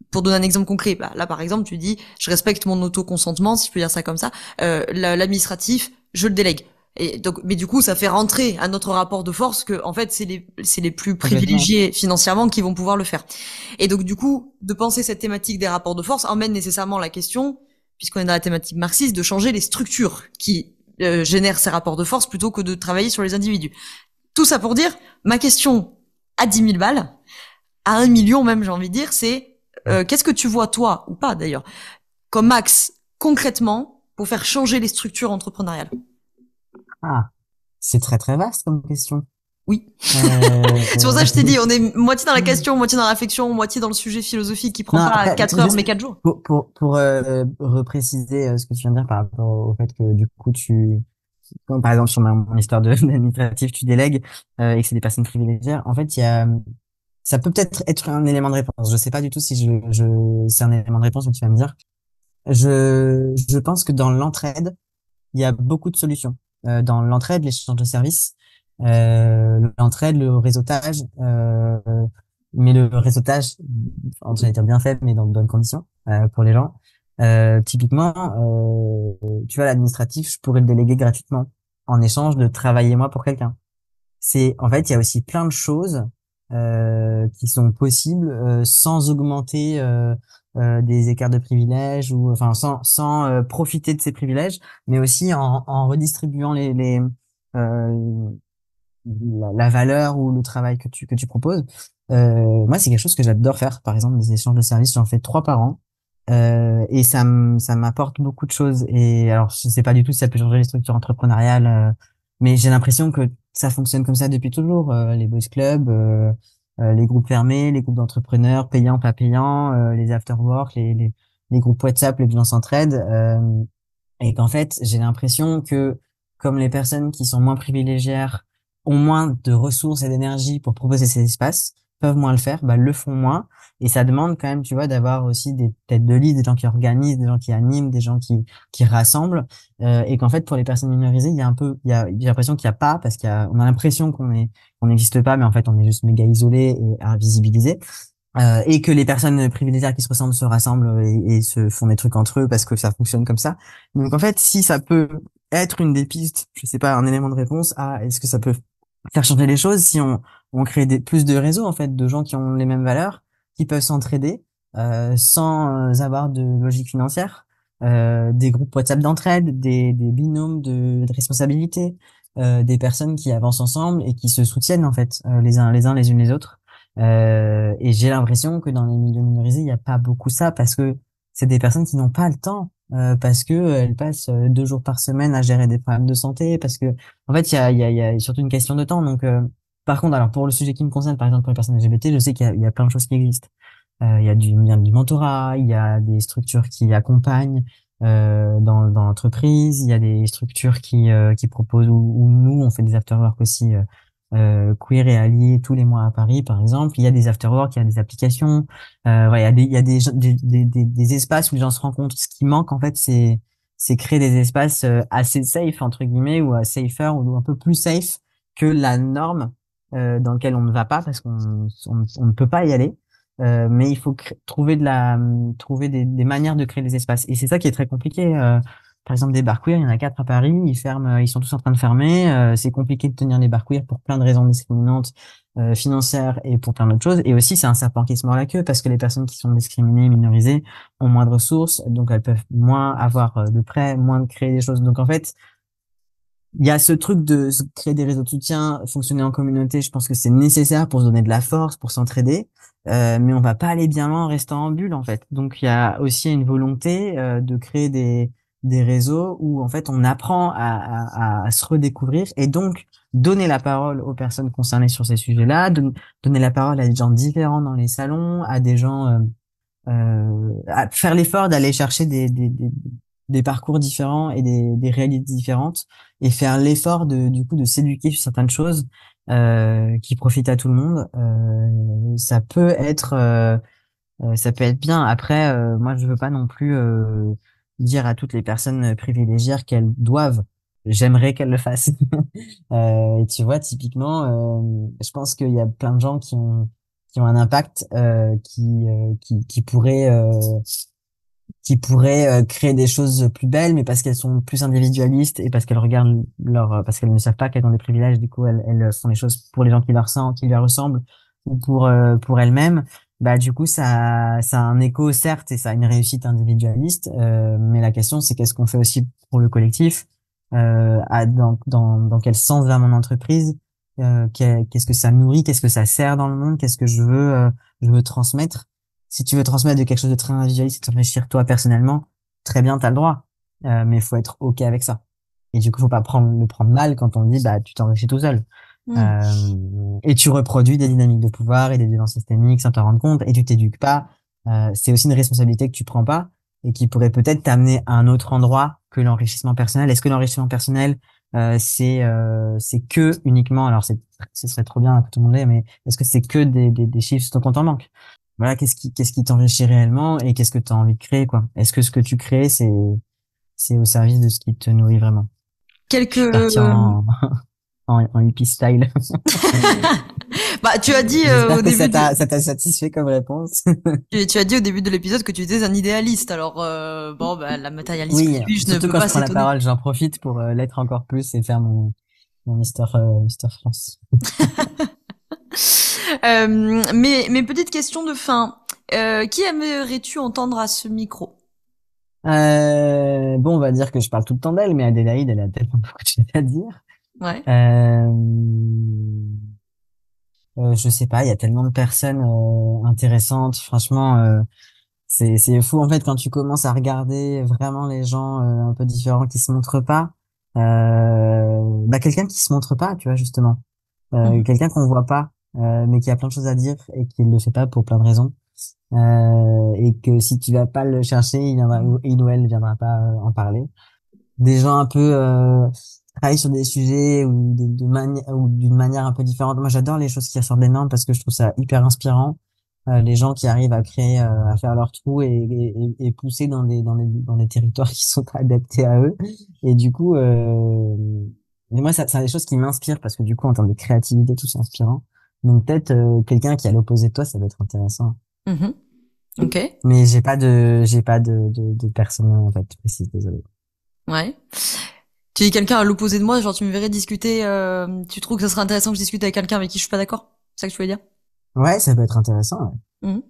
Pour donner un exemple concret, bah, là, par exemple, tu dis, je respecte mon autoconsentement, si je peux dire ça comme ça, l'administratif, je le délègue. Et donc, mais du coup, ça fait rentrer à notre rapport de force que, en fait, c'est les plus Complètement. privilégiés financièrement qui vont pouvoir le faire. Et donc, du coup, de penser cette thématique des rapports de force emmène nécessairement la question, puisqu'on est dans la thématique marxiste, de changer les structures qui génèrent ces rapports de force plutôt que de travailler sur les individus. Tout ça pour dire, ma question à 10 000 balles, à 1 million même, j'ai envie de dire, c'est qu'est-ce que tu vois, toi, ou pas d'ailleurs, comme axe concrètement pour faire changer les structures entrepreneuriales? Ah, c'est très très vaste comme question. Oui. Euh, C'est pour ça que je t'ai dit, on est moitié dans la question, moitié dans la réflexion, moitié dans le sujet philosophique qui prend Non, pas après, 4 heures mais 4 jours. pour repréciser ce que tu viens de dire par rapport au fait que du coup comme par exemple sur mon histoire de d'administratif, tu délègues et que c'est des personnes privilégiées. En fait, ça peut peut-être être un élément de réponse. Je sais pas du tout si c'est un élément de réponse, mais tu vas me dire. Je pense que dans l'entraide, il y a beaucoup de solutions. Dans l'entraide, l'échange de services, l'entraide, le réseautage, mais le réseautage, j'allais dire bien fait, mais dans de bonnes conditions pour les gens. Typiquement, tu vois, l'administratif, je pourrais le déléguer gratuitement en échange de travailler moi pour quelqu'un. En fait, il y a aussi plein de choses qui sont possibles sans augmenter des écarts de privilèges ou enfin sans profiter de ces privilèges, mais aussi en redistribuant euh, la valeur ou le travail que tu proposes. Moi, c'est quelque chose que j'adore faire. Par exemple, des échanges de services, j'en fais 3 par an. Et ça m'apporte beaucoup de choses. Et alors, je sais pas du tout si ça peut changer les structures entrepreneuriales, mais j'ai l'impression que ça fonctionne comme ça depuis toujours. Les boys clubs, les groupes fermés, les groupes d'entrepreneurs, payants, pas payants, les after-work, les groupes WhatsApp, les gens s'entraident. Et qu'en fait, j'ai l'impression que comme les personnes qui sont moins privilégiées ont moins de ressources et d'énergie pour proposer ces espaces, peuvent moins le faire, bah, le font moins. Et ça demande quand même, tu vois, d'avoir aussi des têtes de liste, des gens qui organisent, des gens qui animent, des gens qui rassemblent. Et qu'en fait, pour les personnes minorisées, il y a un peu, j'ai l'impression qu'il y a pas, parce on a l'impression qu'on n'existe pas, mais en fait, on est juste méga isolé et invisibilisé. Et que les personnes privilégiées qui se ressemblent se rassemblent et se font des trucs entre eux parce que ça fonctionne comme ça. Donc en fait, si ça peut être une des pistes, je sais pas, un élément de réponse à est-ce que ça peut faire changer les choses si on crée plus de réseaux en fait de gens qui ont les mêmes valeurs, qui peuvent s'entraider sans avoir de logique financière, des groupes WhatsApp d'entraide, des binômes de responsabilité, des personnes qui avancent ensemble et qui se soutiennent en fait les unes les autres. Et j'ai l'impression que dans les milieux minorisés, il n'y a pas beaucoup ça parce que c'est des personnes qui n'ont pas le temps, parce que elles passent 2 jours par semaine à gérer des problèmes de santé, parce que en fait, il y a surtout une question de temps. Donc, par contre, alors pour le sujet qui me concerne, par exemple pour les personnes LGBT, je sais qu'il y a plein de choses qui existent. Il y a du mentorat, il y a des structures qui accompagnent dans l'entreprise, il y a des structures qui proposent ou nous on fait des after-work aussi queer et alliés tous les mois à Paris, par exemple. Il y a des after-work, il y a des applications. Voilà, il y a des espaces où les gens se rencontrent. Ce qui manque, en fait, c'est créer des espaces assez safe, entre guillemets, ou safer, ou un peu plus safe que la norme dans lequel on ne va pas, parce qu'on ne peut pas y aller. Mais il faut trouver des manières de créer des espaces. Et c'est ça qui est très compliqué. par exemple, des bars queer, il y en a 4 à Paris, ils ferment, ils sont tous en train de fermer. C'est compliqué de tenir les bars queer pour plein de raisons discriminantes, financières et pour plein d'autres choses. Et aussi, c'est un serpent qui se mord la queue parce que les personnes qui sont discriminées, minorisées, ont moins de ressources, donc elles peuvent moins avoir de prêts, moins de créer des choses. Donc en fait, il y a ce truc de créer des réseaux de soutien, fonctionner en communauté. Je pense que c'est nécessaire pour se donner de la force, pour s'entraider. Mais on va pas aller bien loin en restant en bulle, en fait. Donc, il y a aussi une volonté de créer des réseaux où, en fait, on apprend à se redécouvrir et donc donner la parole aux personnes concernées sur ces sujets-là, donner la parole à des gens différents dans les salons, à des gens à faire l'effort d'aller chercher des parcours différents et des réalités différentes et faire l'effort du coup de s'éduquer sur certaines choses qui profitent à tout le monde. Ça peut être bien. Après, moi je veux pas non plus dire à toutes les personnes privilégiées qu'elles doivent. J'aimerais qu'elles le fassent. Et tu vois, typiquement, je pense qu'il y a plein de gens qui ont un impact qui pourraient créer des choses plus belles, mais parce qu'elles sont plus individualistes et parce qu'elles regardent parce qu'elles ne savent pas qu'elles ont des privilèges, du coup elles font les choses pour les gens qui leur ressemblent ou pour elles-mêmes. Bah du coup ça a un écho certes et ça a une réussite individualiste, mais la question c'est qu'est-ce qu'on fait aussi pour le collectif, dans quel sens va mon entreprise, qu'est-ce que ça nourrit, qu'est-ce que ça sert dans le monde, qu'est-ce que je veux transmettre. Si tu veux transmettre de quelque chose de très individualiste et t'enrichir toi personnellement, très bien, t'as le droit. Mais il faut être OK avec ça. Et du coup, faut pas le prendre mal quand on dit, bah, tu t'enrichis tout seul. Hmm. Et tu reproduis des dynamiques de pouvoir et des violences systémiques sans t'en rendre compte et tu t'éduques pas. C'est aussi une responsabilité que tu prends pas et qui pourrait peut-être t'amener à un autre endroit que l'enrichissement personnel. Est-ce que l'enrichissement personnel, c'est que uniquement, alors ce serait trop bien que tout le monde l'ait, mais est-ce que c'est que des chiffres sur ton compte en banque? Voilà, qu'est-ce qui t'enrichit réellement et qu'est-ce que tu as envie de créer, quoi. Est-ce que ce que tu crées, c'est au service de ce qui te nourrit vraiment? Je suis Quelques parti en hippie style. bah tu as dit au J'espère que début ça t'a satisfait comme réponse. tu as dit au début de l'épisode que tu étais un idéaliste. Alors bon bah la matérialiste que Oui, je suis, je ne surtout peux quand je pas prends la s'étonner. parole, j'en profite pour l'être encore plus et faire mon Mister France. Mes petites questions de fin. Qui aimerais-tu entendre à ce micro? Bon, on va dire que je parle tout le temps d'elle, mais Adélaïde, elle a tellement beaucoup de choses à dire. Ouais. Euh, je sais pas, il y a tellement de personnes intéressantes. Franchement, c'est fou en fait quand tu commences à regarder vraiment les gens un peu différents qui se montrent pas. Bah quelqu'un qui se montre pas, tu vois justement, Mhm. quelqu'un qu'on voit pas, mais qui a plein de choses à dire et qui ne le fait pas pour plein de raisons. Et que si tu vas pas le chercher, il ou elle ne viendra pas en parler. Des gens un peu travaillent sur des sujets ou d'une manière un peu différente. Moi, j'adore les choses qui ressortent des normes parce que je trouve ça hyper inspirant. Les gens qui arrivent à créer, à faire leur trou et pousser dans des territoires qui sont pas adaptés à eux. Et du coup, mais moi, ça, c'est des choses qui m'inspirent parce que du coup, en termes de créativité, tout c'est inspirant. Donc peut-être quelqu'un qui est à l'opposé de toi, ça va être intéressant. Mhm. Ok. Mais j'ai pas de personne en fait précise, désolé. Ouais. Tu dis quelqu'un à l'opposé de moi, genre tu me verrais discuter. Tu trouves que ça serait intéressant que je discute avec quelqu'un avec qui je suis pas d'accord? C'est ça que tu veux dire? Ouais, ça peut être intéressant. Ouais. Mhm.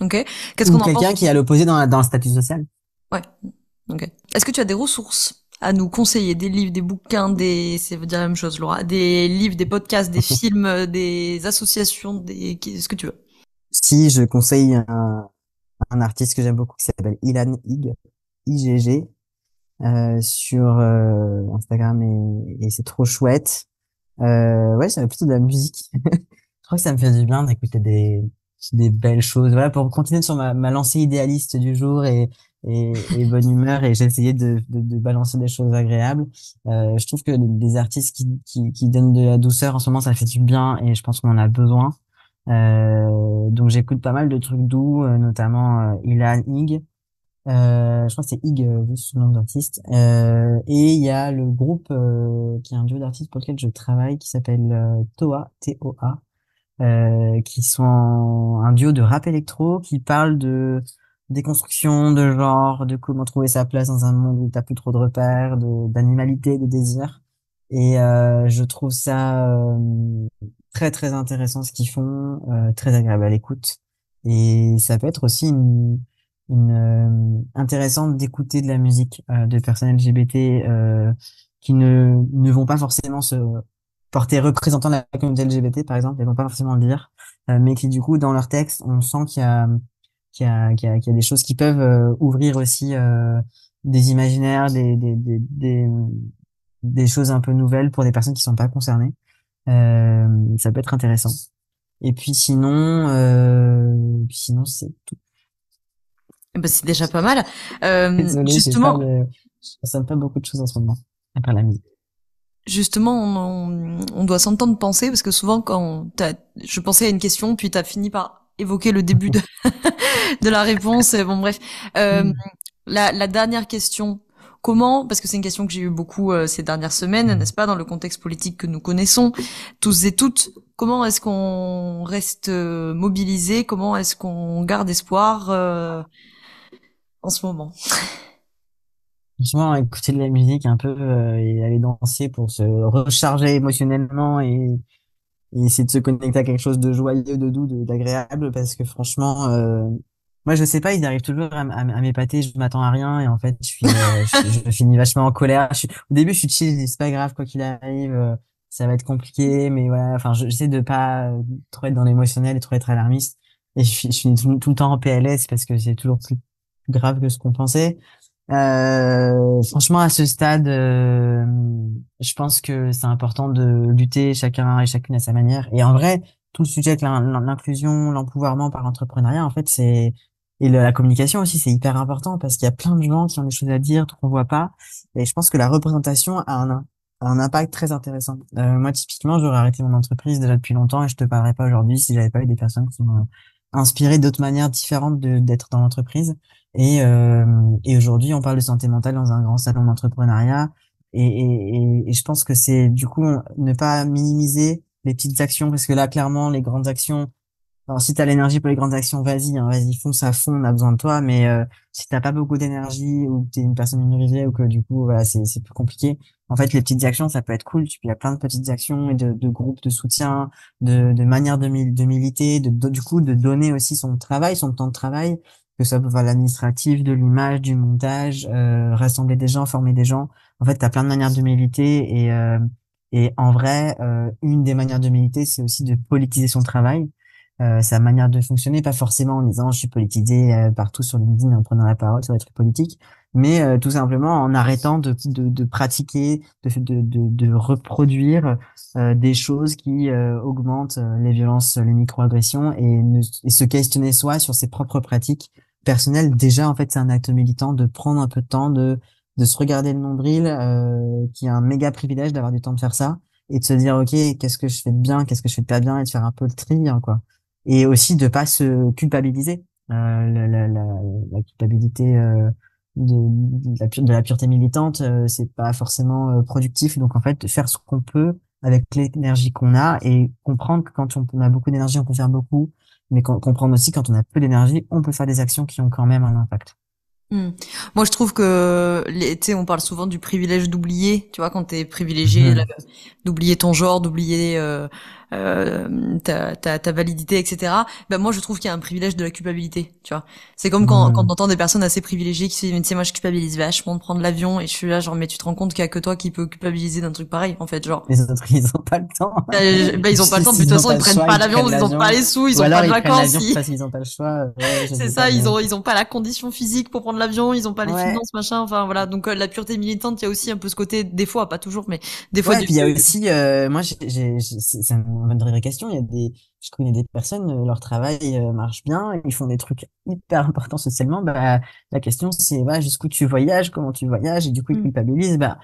Ok. Qu'est-ce Ou qu'on en pense? quelqu'un qui est à l'opposé dans le statut social. Ouais. Ok. Est-ce que tu as des ressources à nous conseiller, des livres, des bouquins, ça veut dire la même chose, Laura, des livres, des podcasts, des films, des associations, ce que tu veux. Si je conseille un artiste que j'aime beaucoup qui s'appelle Ilan Ig, IGG, sur Instagram et c'est trop chouette. Ouais, c'est plutôt de la musique. Je crois que ça me fait du bien d'écouter des belles choses. Voilà, pour continuer sur ma lancée idéaliste du jour et bonne humeur et j'ai essayé de balancer des choses agréables. Je trouve que des artistes qui donnent de la douceur en ce moment, ça fait du bien et je pense qu'on en a besoin. Donc j'écoute pas mal de trucs doux, notamment Ilan Ig. Je crois que c'est Ig, juste son nom d'artiste. Et il y a le groupe qui est un duo d'artistes pour lequel je travaille qui s'appelle Toa, T-O-A, qui sont un duo de rap électro qui parle déconstruction de genre, de comment trouver sa place dans un monde où t'as plus trop de repères, d'animalité, de désir. Et je trouve ça très très intéressant ce qu'ils font, très agréable à l'écoute. Et ça peut être aussi intéressant d'écouter de la musique de personnes LGBT qui ne vont pas forcément se porter représentant de la communauté LGBT par exemple, elles vont pas forcément le dire, mais qui du coup dans leur texte on sent qu'il y a des choses qui peuvent ouvrir aussi des imaginaires, des choses un peu nouvelles pour des personnes qui sont pas concernées. Ça peut être intéressant. Et puis sinon c'est tout. Bah, c'est déjà pas mal. Désolée, Justement, je consomme pas beaucoup de choses en ce moment. Après la musique. justement, on doit s'entendre penser parce que souvent je pensais à une question, puis t'as fini par évoquer le début de, de la réponse. Bon, bref. Euh, Mm. la dernière question. Comment, parce que c'est une question que j'ai eu beaucoup ces dernières semaines, n'est-ce pas, dans le contexte politique que nous connaissons, tous et toutes, comment est-ce qu'on reste mobilisé, comment est-ce qu'on garde espoir en ce moment? Franchement, écouter de la musique un peu et aller danser pour se recharger émotionnellement et essayer de se connecter à quelque chose de joyeux, de doux, d'agréable, parce que franchement, moi je sais pas, ils arrivent toujours à m'épater, je m'attends à rien et en fait je finis vachement en colère. Au début je suis chill, je dis, c'est pas grave quoi qu'il arrive, ça va être compliqué, mais voilà, enfin j'essaie de pas trop être dans l'émotionnel et trop être alarmiste et je finis tout le temps en PLS parce que c'est toujours plus grave que ce qu'on pensait. Franchement, à ce stade, je pense que c'est important de lutter chacun et chacune à sa manière. Et en vrai, tout le sujet avec l'inclusion, l'empouvoirment par l'entrepreneuriat, en fait, et la communication aussi, c'est hyper important parce qu'il y a plein de gens qui ont des choses à dire, qu'on voit pas. Et je pense que la représentation a un impact très intéressant. Moi, typiquement, j'aurais arrêté mon entreprise déjà depuis longtemps et je te parlerais pas aujourd'hui si j'avais pas eu des personnes qui m'ont inspiré d'autres manières différentes d'être dans l'entreprise. Et aujourd'hui, on parle de santé mentale dans un grand salon d'entrepreneuriat. Et je pense que c'est du coup ne pas minimiser les petites actions, parce que là, clairement, les grandes actions. Alors, si t'as l'énergie pour les grandes actions, vas-y, hein, vas-y, fonce à fond, on a besoin de toi. Mais si t'as pas beaucoup d'énergie ou que t'es une personne minorisée ou que du coup, voilà, c'est plus compliqué. En fait, les petites actions, ça peut être cool. Il y a plein de petites actions et de groupes de soutien, de manières de militer, du coup, de donner aussi son travail, son temps de travail, que ça soit l'administratif, de l'image, du montage, rassembler des gens, former des gens. En fait, t'as plein de manières de militer et en vrai, une des manières de militer, c'est aussi de politiser son travail, sa manière de fonctionner, pas forcément en disant je suis politisé partout sur LinkedIn en prenant la parole sur les trucs politiques, mais tout simplement en arrêtant de pratiquer, de reproduire des choses qui augmentent les violences, les microagressions et se questionner soi sur ses propres pratiques personnelles. Déjà, en fait, c'est un acte militant de prendre un peu de temps, de se regarder le nombril, qui est un méga privilège d'avoir du temps de faire ça et de se dire ok, qu'est-ce que je fais de bien, qu'est-ce que je fais de pas bien et de faire un peu le tri, hein, quoi, et aussi de pas se culpabiliser. La culpabilité de la pureté militante, c'est pas forcément productif. Donc en fait, de faire ce qu'on peut avec l'énergie qu'on a et comprendre que quand on a beaucoup d'énergie, on peut faire beaucoup, mais comprendre aussi quand on a peu d'énergie, on peut faire des actions qui ont quand même un impact. Hmm. Moi, je trouve que, tu sais, on parle souvent du privilège d'oublier, tu vois, quand t'es privilégié, Mhm. d'oublier ton genre, d'oublier ta validité, etc. Ben moi, je trouve qu'il y a un privilège de la culpabilité, tu vois. C'est comme quand Mhm. on entend des personnes assez privilégiées qui se disent, mais tu sais, moi, je culpabilise vachement de prendre l'avion, et je suis là, genre, mais tu te rends compte qu'il y a que toi qui peux culpabiliser d'un truc pareil, en fait, genre. Les autres, ils ont pas le temps. Ben, ils ont pas le temps, puis de toute S'ils ont façon, pas ils le prennent choix, pas ils l'avion prennent parce qu'ils ont pas l'avion. les sous, Ou ils ont pas alors de ils prennent vacances, l'avion parce qu'ils ont pas le choix. Ouais, je c'est sais pas, ça, mais ils ont pas la condition physique pour prendre l'avion, ils ont pas les ouais. finances, machin, enfin voilà. Donc la pureté militante, il y a aussi un peu ce côté, des fois, pas toujours, mais des fois Ouais, et du... puis il y a aussi, moi, c'est une vraie question. Je connais des personnes, leur travail marche bien, ils font des trucs hyper importants socialement. Bah, la question c'est, ouais, jusqu'où tu voyages, comment tu voyages, et du coup ils Mm. culpabilisent. Bah,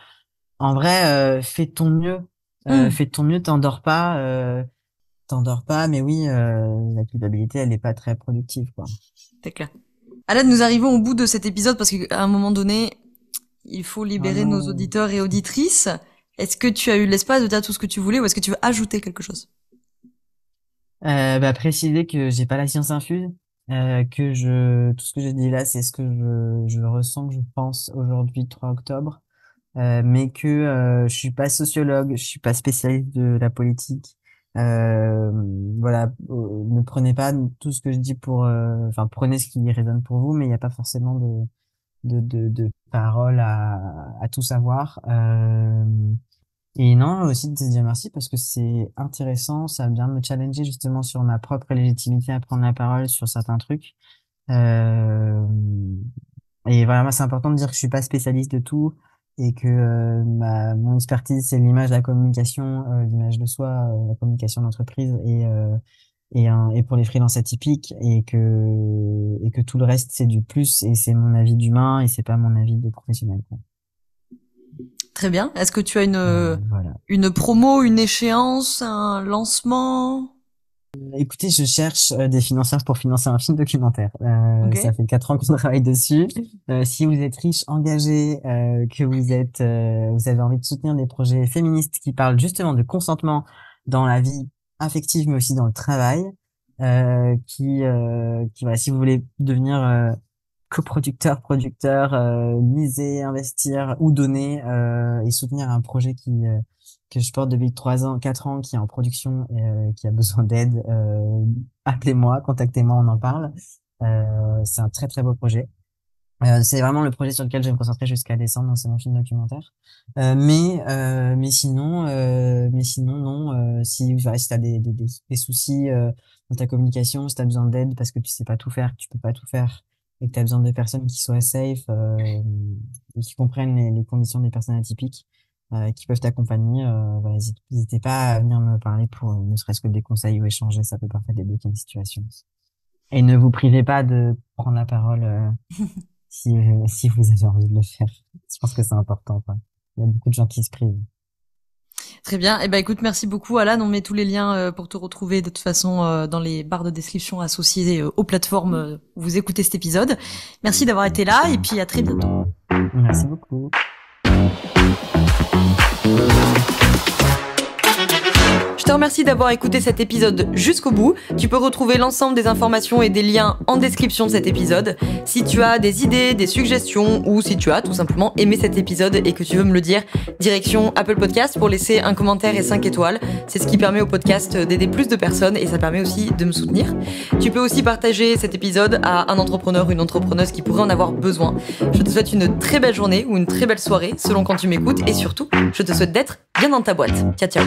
en vrai, fais de ton mieux, Mm. fais de ton mieux, t'endors pas. Mais oui, la culpabilité, elle n'est pas très productive, quoi. C'est clair. Là, nous arrivons au bout de cet épisode parce qu'à un moment donné, il faut Oh libérer nos non. auditeurs et auditrices. Est-ce que tu as eu l'espace de dire tout ce que tu voulais ou est-ce que tu veux ajouter quelque chose? Bah, préciser que j'ai pas la science infuse. tout ce que j'ai dit là, c'est ce que je ressens, que je pense aujourd'hui, 3 octobre, mais que je suis pas sociologue, je suis pas spécialiste de la politique. Euh, voilà, ne prenez pas tout ce que je dis pour, enfin, prenez ce qui résonne pour vous, mais il n'y a pas forcément de paroles à tout savoir. Et non, aussi de te dire merci parce que c'est intéressant, ça vient me challenger justement sur ma propre légitimité à prendre la parole sur certains trucs. Euh, et voilà, moi, c'est important de dire que je suis pas spécialiste de tout et que mon expertise, c'est l'image, la communication, l'image de soi, la communication d'entreprise et pour les freelances atypiques et que tout le reste, c'est du plus et c'est mon avis d'humain et c'est pas mon avis de professionnel, quoi. Très bien. Est-ce que tu as Voilà. une promo, une échéance, un lancement? Écoutez, je cherche des financeurs pour financer un film documentaire. Ok. Ça fait 4 ans qu'on travaille dessus. Si vous êtes riche, engagé, que vous avez envie de soutenir des projets féministes qui parlent justement de consentement dans la vie affective, mais aussi dans le travail, voilà, si vous voulez devenir coproducteur, producteur, miser, investir ou donner et soutenir un projet que je porte depuis 3 ans, 4 ans, qui est en production et qui a besoin d'aide, appelez-moi, contactez-moi, on en parle. C'est un très très beau projet. C'est vraiment le projet sur lequel je vais me concentrer jusqu'à décembre, donc c'est mon film documentaire. Mais sinon non. Si voilà, si t'as des soucis dans ta communication, si t'as besoin d'aide parce que tu sais pas tout faire, que tu peux pas tout faire, et que t'as besoin de personnes qui soient safe et qui comprennent les conditions des personnes atypiques, qui peuvent t'accompagner, voilà, n'hésitez pas à venir me parler pour ne serait-ce que des conseils ou échanger, ça peut parfois débloquer une situation. Et ne vous privez pas de prendre la parole. Si vous avez envie de le faire. Je pense que c'est important, quoi. Il y a beaucoup de gens qui se privent. Très bien. Eh ben, écoute, merci beaucoup, Alan. On met tous les liens pour te retrouver de toute façon dans les barres de description associées aux plateformes où vous écoutez cet épisode. Merci d'avoir été là et puis à très bientôt. Merci beaucoup. Je te remercie d'avoir écouté cet épisode jusqu'au bout. Tu peux retrouver l'ensemble des informations et des liens en description de cet épisode. Si tu as des idées, des suggestions ou si tu as tout simplement aimé cet épisode et que tu veux me le dire, direction Apple Podcast pour laisser un commentaire et 5 étoiles. C'est ce qui permet au podcast d'aider plus de personnes et ça permet aussi de me soutenir. Tu peux aussi partager cet épisode à un entrepreneur ou une entrepreneuse qui pourrait en avoir besoin. Je te souhaite une très belle journée ou une très belle soirée selon quand tu m'écoutes et surtout, je te souhaite d'être bien dans ta boîte. Ciao, ciao.